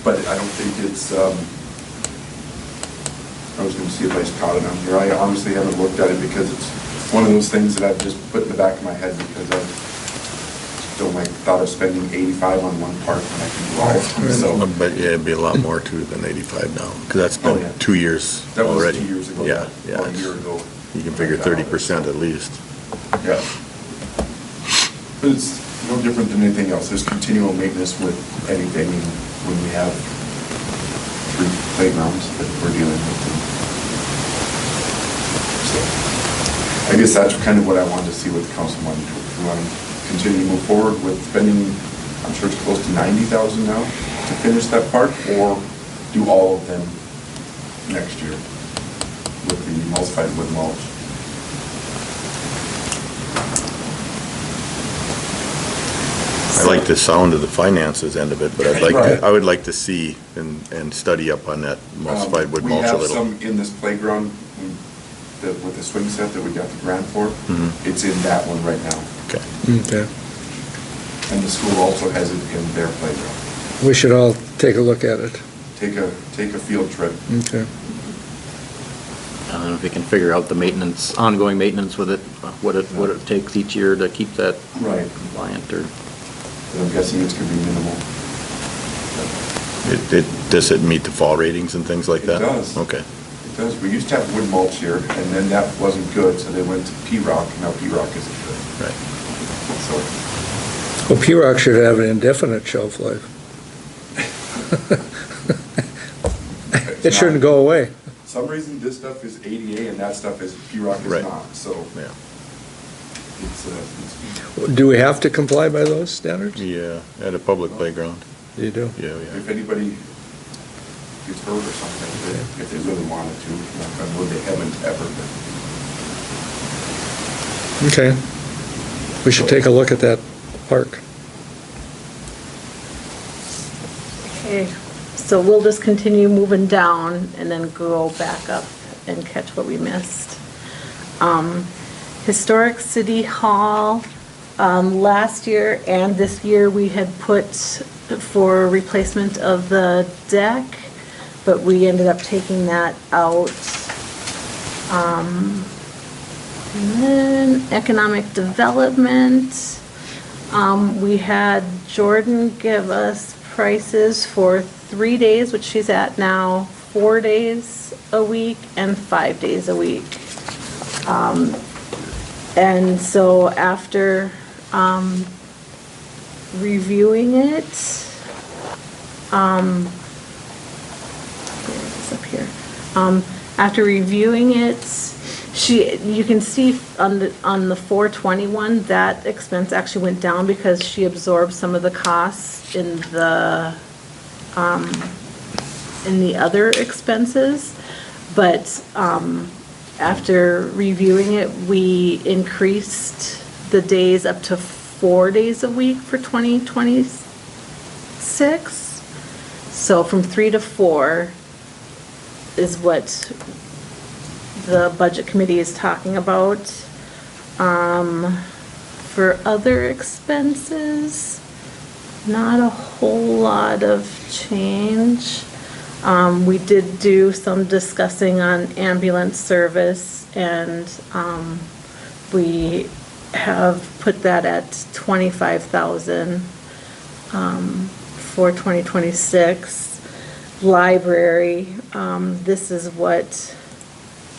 but I don't think it's, I was gonna see if I caught it on here. I honestly haven't looked at it because it's one of those things that I've just put in the back of my head because I don't like thought of spending 85 on one park when I can do all of them, so. But yeah, it'd be a lot more too than 85 now, because that's Oh, been yeah. 2 years That was already. 2 years ago. Yeah, yeah. Or a year ago. You can figure 30% at least. Yeah. But it's no different than anything else. There's continual maintenance with anything when we have 3 playgrounds that we're dealing with. So, I guess that's kind of what I wanted to see what the council wanted to do. If we want to continue to move forward with spending, I'm sure it's close to 90,000 now to finish that park, or do all of them next year with the emulsified wood mulch. I like the sound of the finances end of it, but Right. I would like to see and study up on that emulsified wood mulch a We little. have some in this playground with the swing set that we got the grant for. Mhm. It's in that one right now. Okay. Okay. And the school also has it in their playground. We should all take a look at it. Take a field trip. Okay. I don't know if you can figure out the maintenance, ongoing maintenance with it, what it takes each year to keep that Right. compliant, or... I'm guessing it's going to be minimal. Does it meet the fall ratings and things like It that? does. Okay. It does. We used to have wood mulch here, and then that wasn't good, so they went to P-rock, and now P-rock isn't good. Right. So, Well, P-rock should have an indefinite shelf life. It shouldn't go away. some reason this stuff is ADA and that stuff is, P-rock is Right. not, so Yeah. it's, Do we have to comply by those standards? Yeah, at a public playground. You do? Yeah, if yeah. anybody gets hurt or something, if they really wanted to, knock on wood, they haven't ever, but Okay. We should take a look at that park. Okay, so we'll just continue moving down and then go back up and catch what we missed. Historic City Hall, last year and this year, we had put for replacement of the deck, but we ended up taking that out. And then economic development, we had Jordan give us prices for 3 days, which she's at now, 4 days a week and 5 days a week. And so after reviewing it, where is this up here? After reviewing it, you can see on the 421, that expense actually went down because she absorbed some of the costs in the other expenses. But after reviewing it, we increased the days up to 4 days a week for 2026. So from 3 to 4 is what the budget committee is talking about. For other expenses, not a whole lot of change. We did do some discussing on ambulance service, and we have put that at 25,000 for 2026. Library, this is what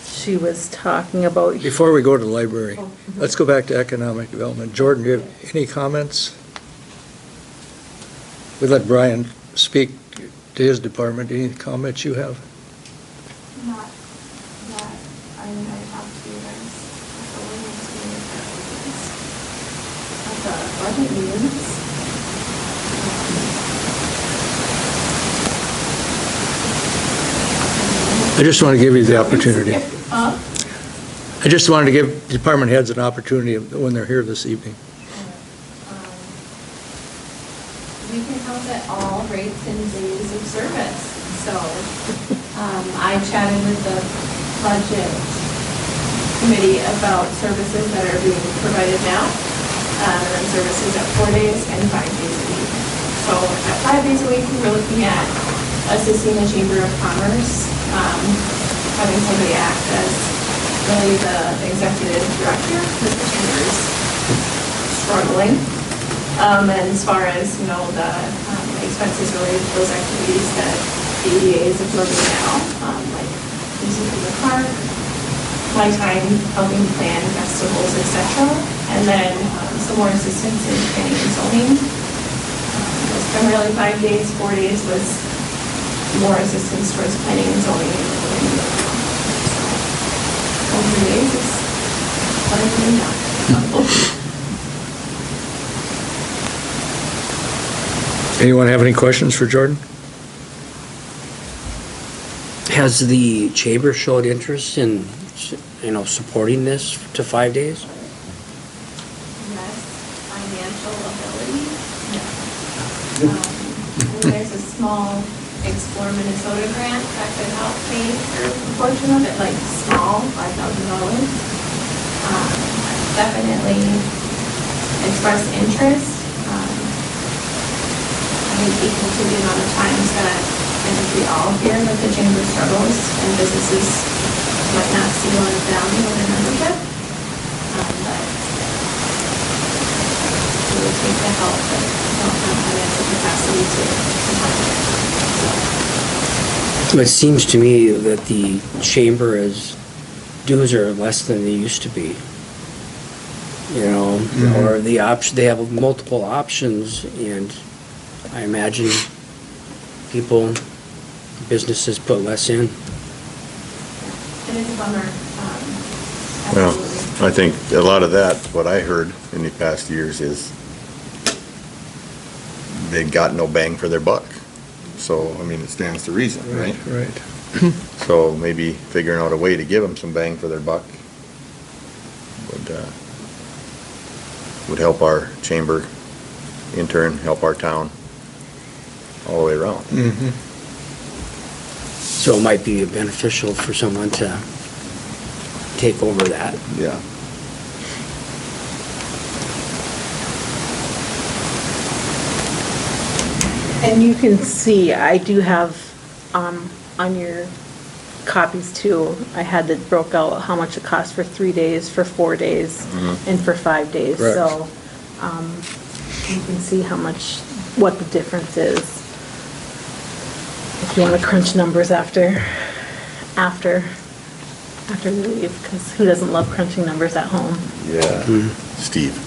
she was talking about. Before we go to the library, let's go back to economic development. Jordan, do you have any comments? We let Brian speak to his department. Any comments you have? Not that I talked to you guys at the budget meetings. I just want to give you the opportunity. Huh? I just wanted to give department heads an opportunity when they're here this evening. We can count at all rates and days of service. So I chatted with the budget committee about services that are being provided now, and then services at 4 days and 5 days a week. So at 5 days a week, we're looking at assisting the Chamber of Commerce, having somebody act as really the executive director, because the chamber is struggling. And as far as, the expenses related to those activities that ADA is absorbing now, like using the park, my time helping plan festivals, etc. And then some more assistance in planning and zoning. It was primarily 5 days, 4 days was more assistance towards planning and zoning. And 3 days is surprisingly enough. Anyone have any questions for Jordan? Has the chamber showed interest in, supporting this to 5 days? Yes, financial ability, yes. There's a small Explore Minnesota grant that could help pay for a portion of it, like small, $5,000. Definitely express interest. I think equal to the amount of times that I think we all hear that the chamber struggles and businesses might not see a lot of value in their membership. But it would take the help, but don't have financial capacity to fund it. It seems to me that the chamber dues are less than they used to be. Or they have multiple options, and I imagine businesses put less in. It is a bummer. Well, Absolutely. I think a lot of that, what I heard in the past years is they got no bang for their buck. So, it stands to reason, right? Right. So maybe figuring out a way to give them some bang for their buck would help our chamber, in turn, help our town all the way around. Mm-hmm. So it might be beneficial for someone to take over that. Yeah. And you can see, I do have, on your copies too, I had it broke out how much it costs for 3 days, for 4 days, and for 5 days. Correct. So, you can see what the difference is. If you want to crunch numbers after we leave, because who doesn't love crunching numbers at home? Yeah. Steve.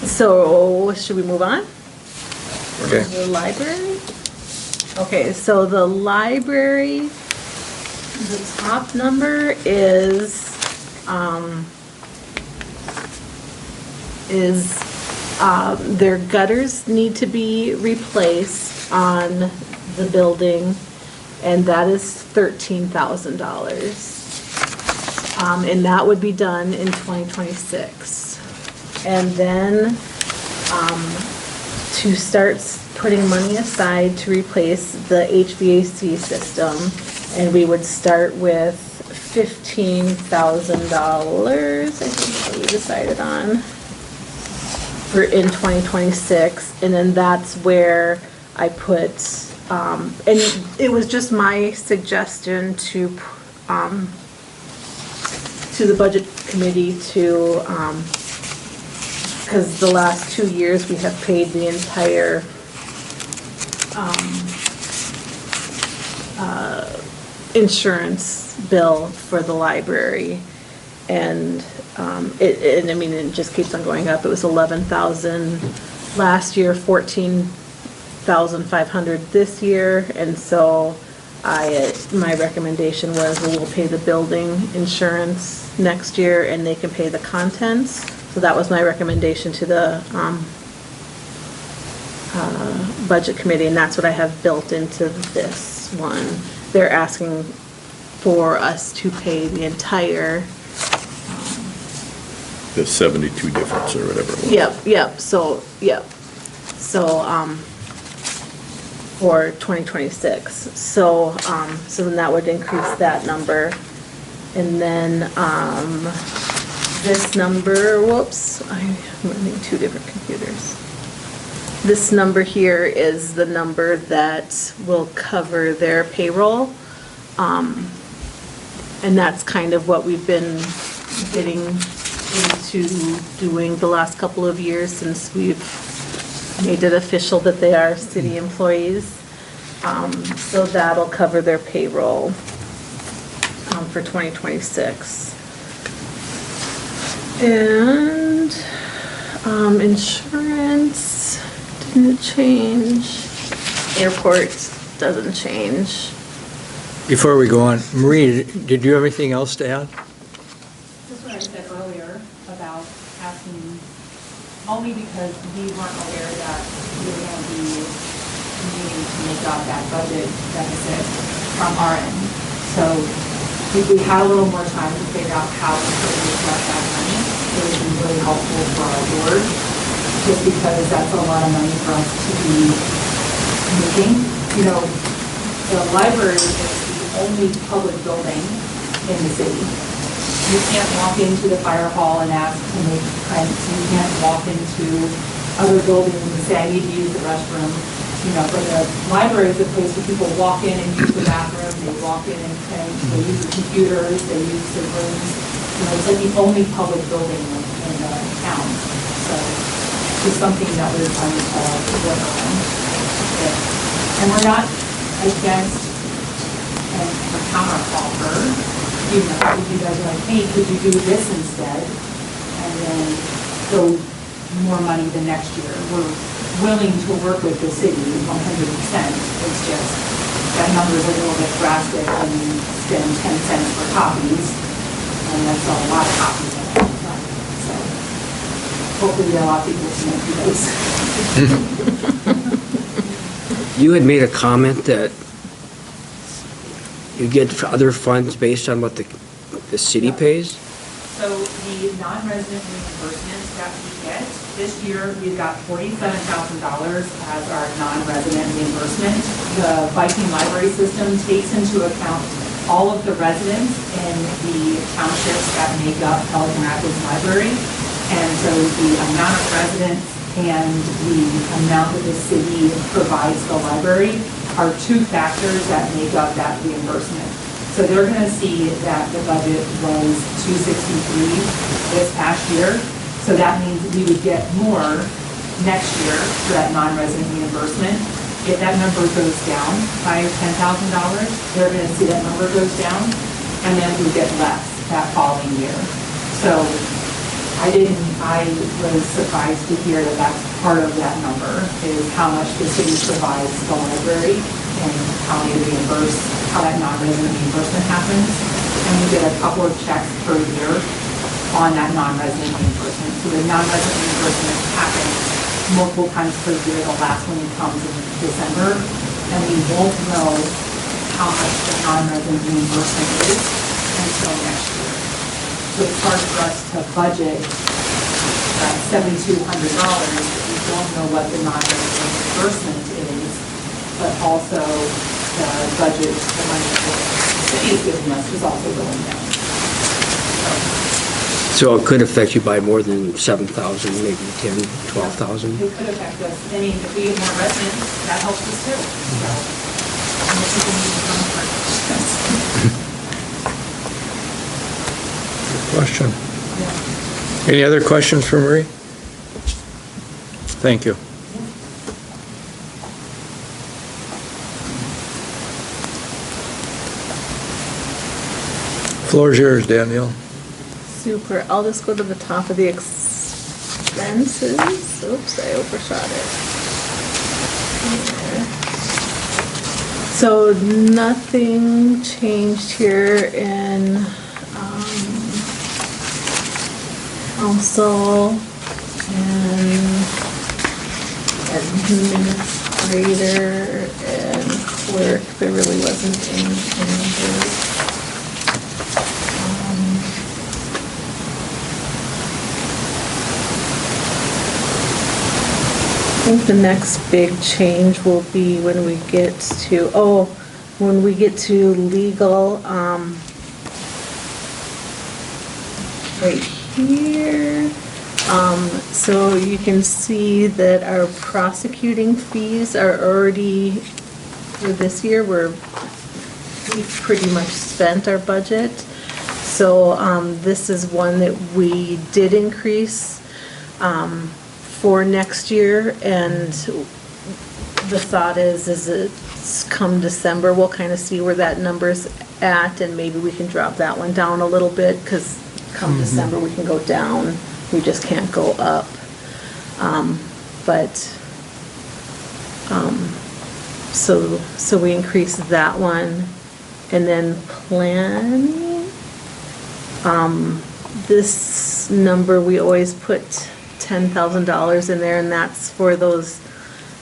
So, should we move on? Okay. The library? Okay, so the library, the top number is their gutters need to be replaced on the building, and that is $13,000. And that would be done in 2026. And then, to start putting money aside to replace the HVAC system, and we would start with $15,000, I think what we decided on, in 2026, and then that's where I put, and it was just my suggestion to the budget committee to, because the last 2 years we have paid the entire insurance bill for the library. And it just keeps on going up. It was 11,000 last year, 14,500 this year, and so my recommendation was we'll pay the building insurance next year, and they can pay the contents. So that was my recommendation to the budget committee, and that's what I have built into this one. They're asking for us to pay the entire. The 72 difference or whatever it was. Yep, so, for 2026. So then that would increase that number. And then, this number, whoops, I'm running two different computers. This number here is the number that will cover their payroll. And that's kind of what we've been getting into doing the last couple of years since we've made it official that they are city employees. So that'll cover their payroll for 2026. And insurance didn't change. Airport doesn't change. Before we go on, Marie, did you have anything else to add? Just what I said earlier about asking, only because we weren't aware that we were going to be needing to make up that budget deficit from our end. So if we had a little more time to figure out how to make up that money, it would be really helpful for our board, just because that's a lot of money for us to be making. You know, the library is the only public building in the city. You can't walk into the fire hall and ask to make prints. You can't walk into other buildings and say, I need to use the restroom. You know, but the library is a place where people walk in and use the bathroom, they walk in and print, they use the computers, they use the rooms. You know, it's like the only public building in the town. So it's something that we're trying to work on. And we're not against and counter-offer. You know, if you guys are like, hey, could you do this instead? And then go more money the next year. We're willing to work with the city 100%. It's just that number is a little bit drastic when you spend 10 cents for copies, and that's a lot of copies. So hopefully a lot of people can do those. You had made a comment that you get other funds based on what the city pays? So the non-resident reimbursements that we get, this year we've got $47,000 as our non-resident reimbursement. The Viking Library System takes into account all of the residents in the townships that make up Pelican Rapids Library. And so the amount of residents and the amount that the city provides the library are two factors that make up that reimbursement. So they're going to see that the budget was $263 this past year. So that means we would get more next year for that non-resident reimbursement. If that number goes down by $10,000, they're going to see that number goes down, and then we get less that following year. So I was surprised to hear that that's part of that number, is how much the city provides the library and how they reimburse, how that non-resident reimbursement happens. And we get a couple of checks per year on that non-resident reimbursement. So the non-resident reimbursement happens multiple times per year. The last one comes in December, and we won't know how much the non-resident reimbursement is until next year. So it's hard for us to budget $7,200 if we don't know what the non-resident reimbursement is, but also the budget, the money that the city is giving us is also going down. So it could affect you by more than 7,000, maybe 10, 12,000? It could affect us. I mean, if we get more residents, that helps us too. So, more people need to come for Good question. Any other questions for Marie? Thank you. Floor is yours, Danielle. Super. I'll just go to the top of the expenses. Oops, I overshot it. There. So nothing changed here in council and administrator and clerk. There really wasn't any changes. I think the next big change will be when we get to, legal, right here. So you can see that our prosecuting fees are already, for this year, we've pretty much spent our budget. So this is one that we did increase for next year, and the thought is it's come December, we'll kind of see where that number's at, and maybe we can drop that one down a little bit, because come December we can go down, we just can't go up. So we increased that one. And then planning, this number, we always put $10,000 in there, and that's for those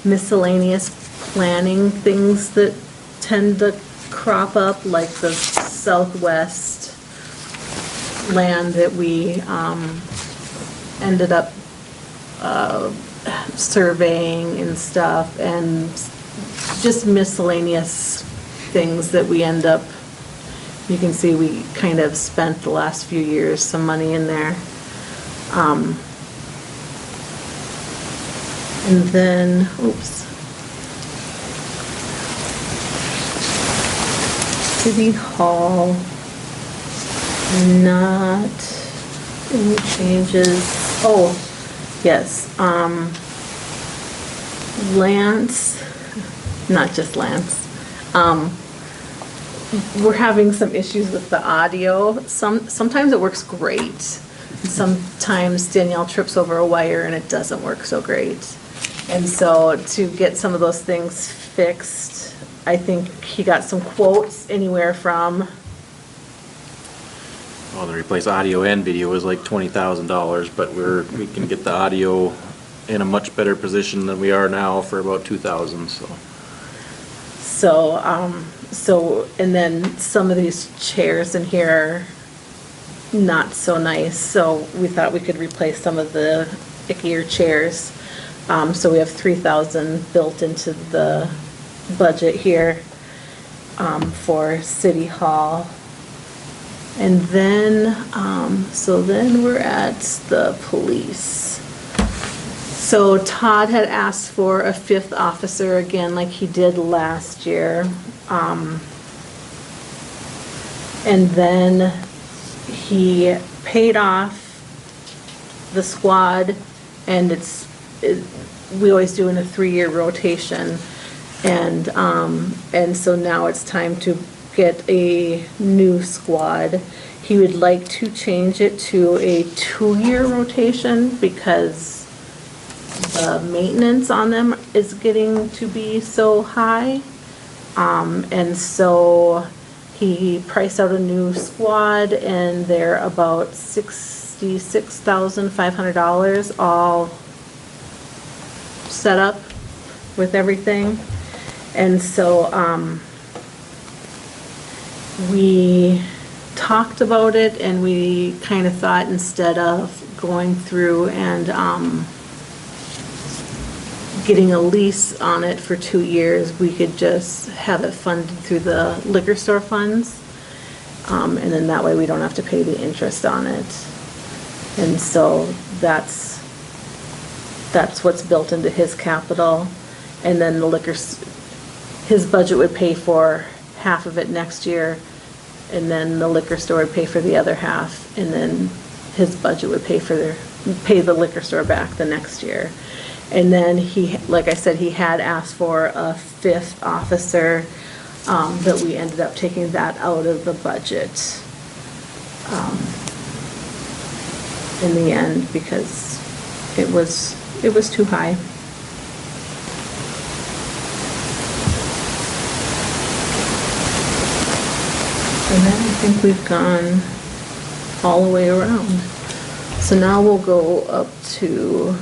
miscellaneous planning things that tend to crop up, like the southwest land that we ended up surveying and stuff, and just miscellaneous things that we end up, you can see we kind of spent the last few years some money in there. And then, oops. City Hall, not any changes. Oh, yes, Lance, not just Lance. We're having some issues with the audio. Sometimes it works great. Sometimes Danielle trips over a wire and it doesn't work so great. And so to get some of those things fixed, I think he got some quotes anywhere from, Well, to replace audio and video was like $20,000, but we can get the audio in a much better position than we are now for about $2,000, so. and then some of these chairs in here are not so nice, so we thought we could replace some of the ickier chairs. So we have $3,000 built into the budget here for City Hall. And then, so then we're at the police. So Todd had asked for a 5th officer again, like he did last year. And then he paid off the squad, and we always do in a 3-year rotation. And so now it's time to get a new squad. He would like to change it to a 2-year rotation because the maintenance on them is getting to be so high. And so he priced out a new squad, and they're about $66,500 all set up with everything. And so we talked about it, and we kind of thought instead of going through and getting a lease on it for 2 years, we could just have it funded through the liquor store funds. And then that way we don't have to pay the interest on it. And so that's what's built into his capital. And then his budget would pay for half of it next year, and then the liquor store would pay for the other half, and then his budget would pay the liquor store back the next year. And then he, like I said, he had asked for a 5th officer, but we ended up taking that out of the budget in the end because it was too high. And then I think we've gone all the way around. So now we'll go up to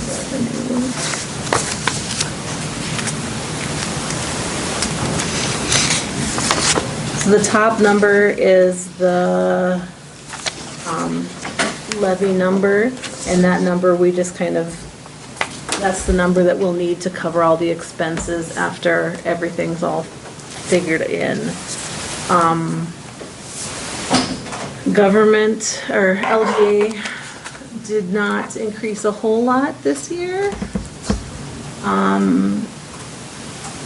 revenue. So the top number is the levy number, and that number we just that's the number that we'll need to cover all the expenses after everything's all figured in. Government, or LGA, did not increase a whole lot this year.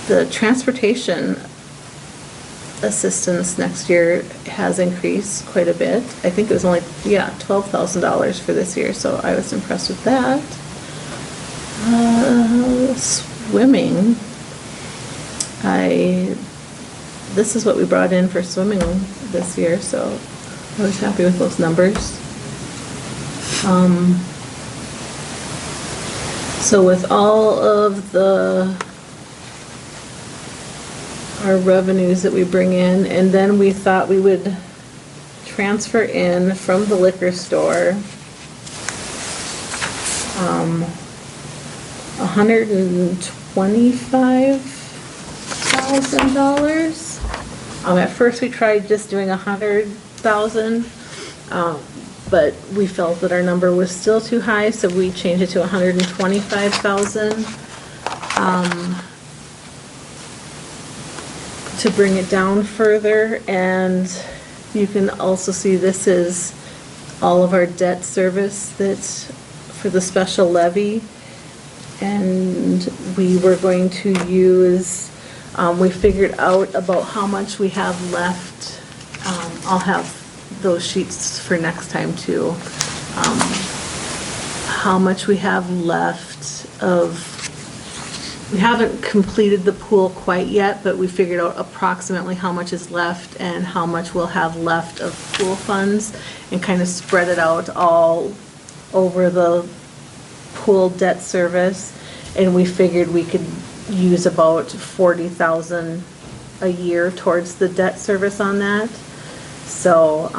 The transportation assistance next year has increased quite a bit. I think it was only, $12,000 for this year, so I was impressed with that. Swimming, this is what we brought in for swimming this year, so I was happy with those numbers. So with all of our revenues that we bring in, and then we thought we would transfer in from the liquor store, $125,000. At first we tried just doing 100,000, but we felt that our number was still too high, so we changed it to 125,000. To bring it down further, and you can also see this is all of our debt service that's for the special levy. And we were going to use, we figured out about how much we have left. I'll have those sheets for next time too. How much we have left of, we haven't completed the pool quite yet, but we figured out approximately how much is left and how much we'll have left of pool funds, and kind of spread it out all over the pool debt service. And we figured we could use about 40,000 a year towards the debt service on that. So,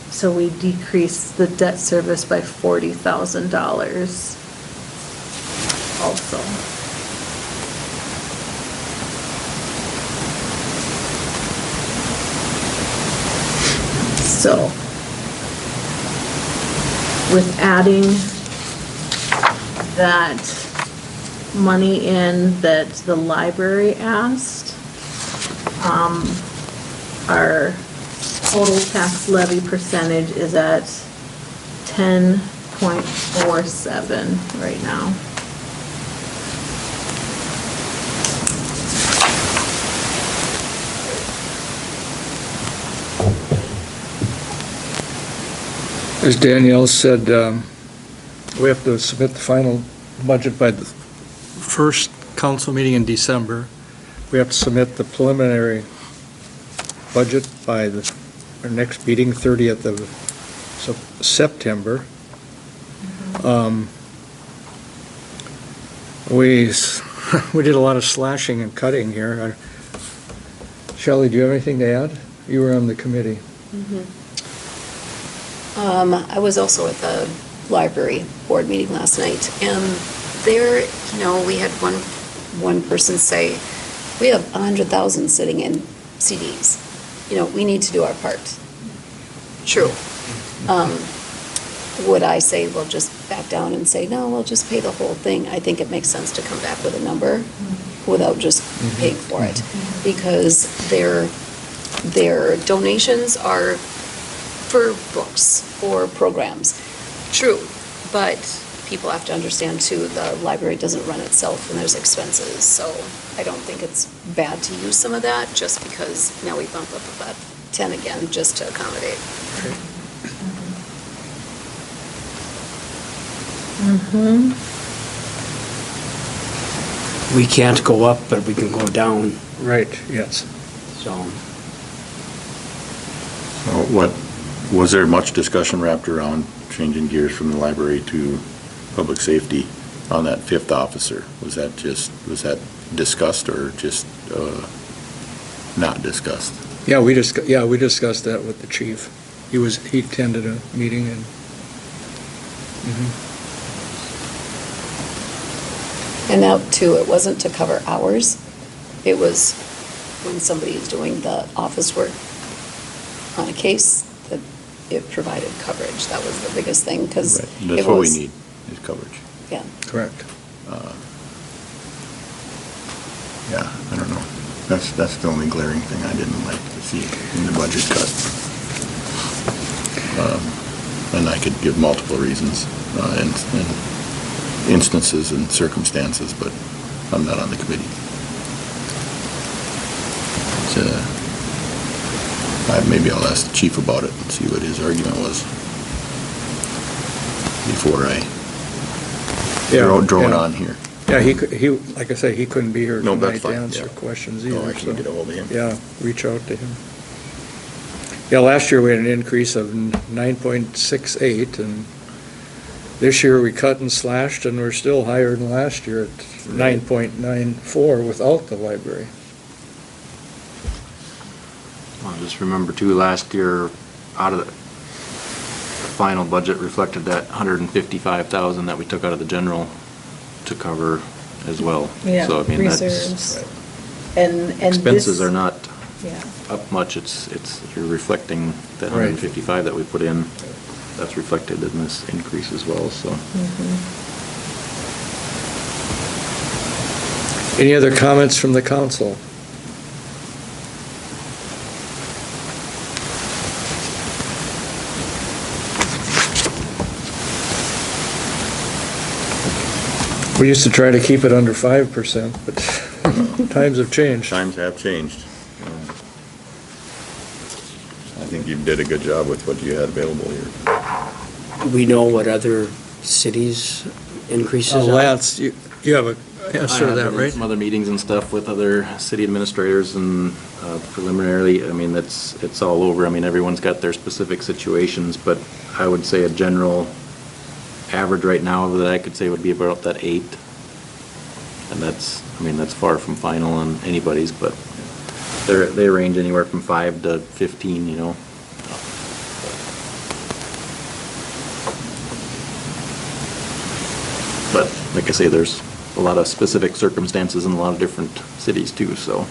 so we decreased the debt service by $40,000 also. So, with adding that money in that the library asked, our total tax levy percentage is at 10.47 right now. As Danielle said, we have to submit the final budget by the first council meeting in December. We have to submit the preliminary budget by our next meeting, 30th of September. We did a lot of slashing and cutting here. Shelley, do you have anything to add? You were on the committee. I was also at the library board meeting last night, and there, we had one person say, we have 100,000 sitting in CDs. We need to do our part. True. Would I say, well, just back down and say, no, we'll just pay the whole thing? I think it makes sense to come back with a number without just paying for it, because their donations are for books or programs. True, but people have to understand too, the library doesn't run itself and there's expenses, so I don't think it's bad to use some of that, just because now we bump up about 10 again, just to accommodate. We can't go up, but we can go down, Right, yes. so. Was there much discussion wrapped around changing gears from the library to public safety on that fifth officer? Was that discussed or just not discussed? Yeah, we discussed that with the chief. He attended a meeting and. And now too, it wasn't to cover hours. It was when somebody is doing the office work on a case, that it provided coverage. That was the biggest thing, because Right. That's what we need, is coverage. Yeah. Correct. Yeah, I don't know. That's the only glaring thing I didn't like to see in the budget cut. And I could give multiple reasons and instances and circumstances, but I'm not on the committee. Maybe I'll ask the chief about it and see what his argument was before I drove it on here. Yeah, he, like I say, he couldn't be here No, that's tonight to fine, answer yeah. questions No, either. I can get ahold of him. Yeah, reach out to him. Yeah, last year we had an increase of 9.68, and This year we cut and slashed and we're still higher than last year at 9.94 without the library. Well, just remember too, last year, out of the final budget reflected that 155,000 that we took out of the general to cover as well. Yeah, So, I mean, reserves. And expenses this- are not Yeah. up much. It's, you're reflecting that Right. 155 that we put in. That's reflected in this increase as well, so. Any other comments from the council? We used to try to keep it under 5%, but times have changed. Times have changed. I think you did a good job with what you had available here. Do we know what other cities' increases are? Lance, you have a answer to I that, have been in right? some other meetings and stuff with other city administrators and preliminarily, I mean, it's all over. I mean, everyone's got their specific situations, but I would say a general average right now that I could say would be about that 8. And that's, I mean, that's far from final on anybody's, but they range anywhere from 5 to 15, you know. But like I say, there's a lot of specific circumstances in a lot of different cities too, so.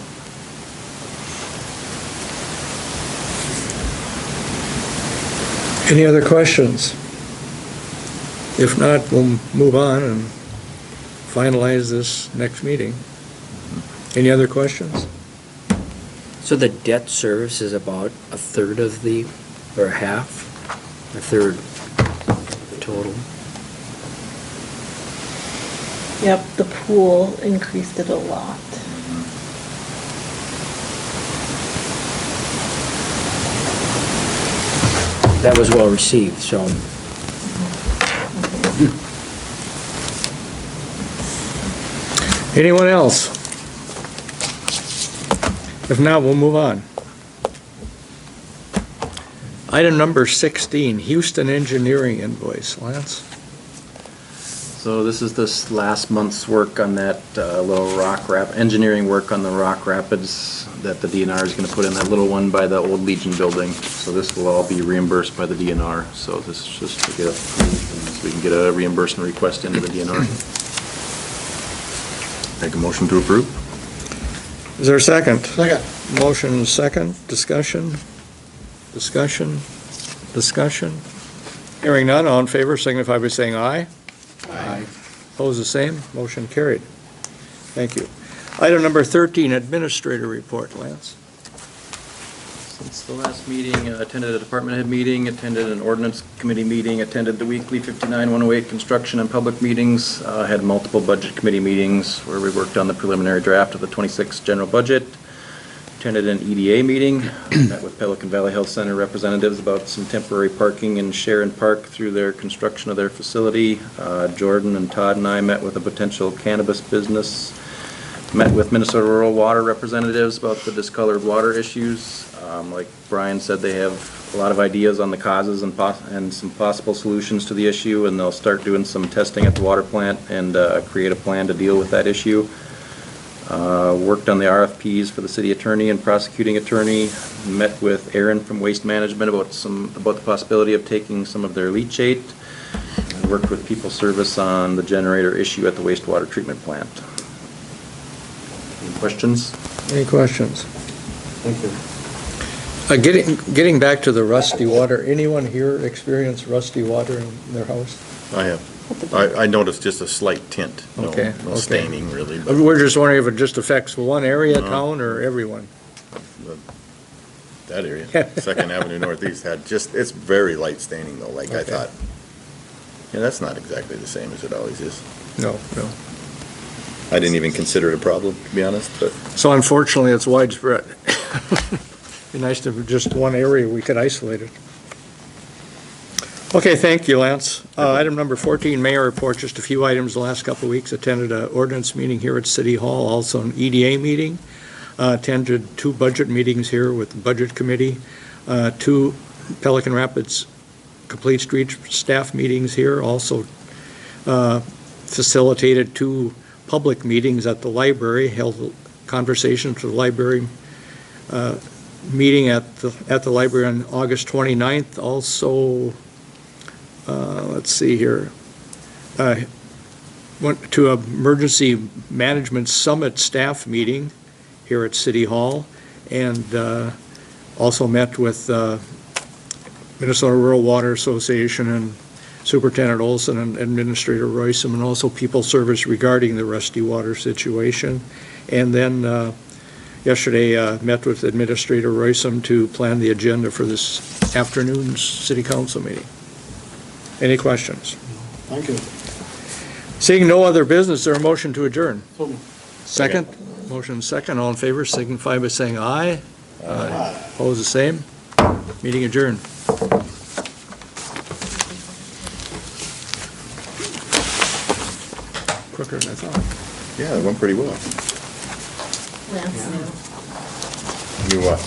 Any other questions? If not, we'll move on and finalize this next meeting. Any other questions? So the debt service is about a third of the, or half, a third total? Yep, the pool increased it a lot. That was well received, so. Anyone else? If not, we'll move on. Item number 16, Houston Engineering invoice. Lance? So this is this last month's work on that little engineering work on the Rock Rapids that the DNR is gonna put in, that little one by the old Legion building. So this will all be reimbursed by the DNR. So this is just to get, so we can get a reimbursement request into the DNR. Make a motion to approve? Is there a second? Second. Motion and second. Discussion? Discussion? Discussion? Hearing none, all in favor signify by saying aye. Aye. Opposed, the same. Motion carried. Thank you. Item number 13, Administrator Report. Lance? Since the last meeting, attended a department head meeting, attended an ordinance committee meeting, attended the weekly 59-108 construction and public meetings, had multiple budget committee meetings where we worked on the preliminary draft of the 26 general budget, attended an EDA meeting, met with Pelican Valley Health Center representatives about some temporary parking in Sharon Park through their construction of their facility. Jordan and Todd and I met with a potential cannabis business, met with Minnesota Rural Water representatives about the discolored water issues. Like Brian said, they have a lot of ideas on the causes and some possible solutions to the issue, and they'll start doing some testing at the water plant and create a plan to deal with that issue. Worked on the RFPs for the city attorney and prosecuting attorney. Met with Aaron from Waste Management about the possibility of taking some of their leachate. And worked with People Service on the generator issue at the wastewater treatment plant. Any questions? Any questions? Thank you. Getting back to the rusty water, anyone here experience rusty water in their house? I have. I noticed just a slight tint. No- Okay, No okay. staining really, but We're just wondering if it just affects one area of town or everyone? that area, Second Avenue Northeast had just, it's very light staining though, like I Okay. thought. Yeah, that's not exactly the same as it always is. No, no. I didn't even consider it a problem, to be honest, but So unfortunately, it's widespread. Be nice to have just one area we could isolate it. Okay, thank you, Lance. Item number 14, Mayor Report, just a few items the last couple of weeks. Attended an ordinance meeting here at City Hall, also an EDA meeting. Attended 2 budget meetings here with the Budget Committee, 2 Pelican Rapids Complete Streets staff meetings here, also facilitated 2 public meetings at the library, held conversations to the library, meeting at the library on August 29th. Also, let's see here, went to an emergency management summit staff meeting here at City Hall, and also met with Minnesota Rural Water Association and Superintendent Olson and Administrator Royce, and also People Service regarding the Rusty Water situation. And then yesterday met with Administrator Royson to plan the agenda for this afternoon's City Council meeting. Any questions? Thank you. Seeing no other business, is there a motion to adjourn? So moved. Second? Motion second. All in favor signify by saying aye. Aye. Opposed, the same. Meeting adjourned. Quicker than I thought. Yeah, it went pretty well. Lance, You what?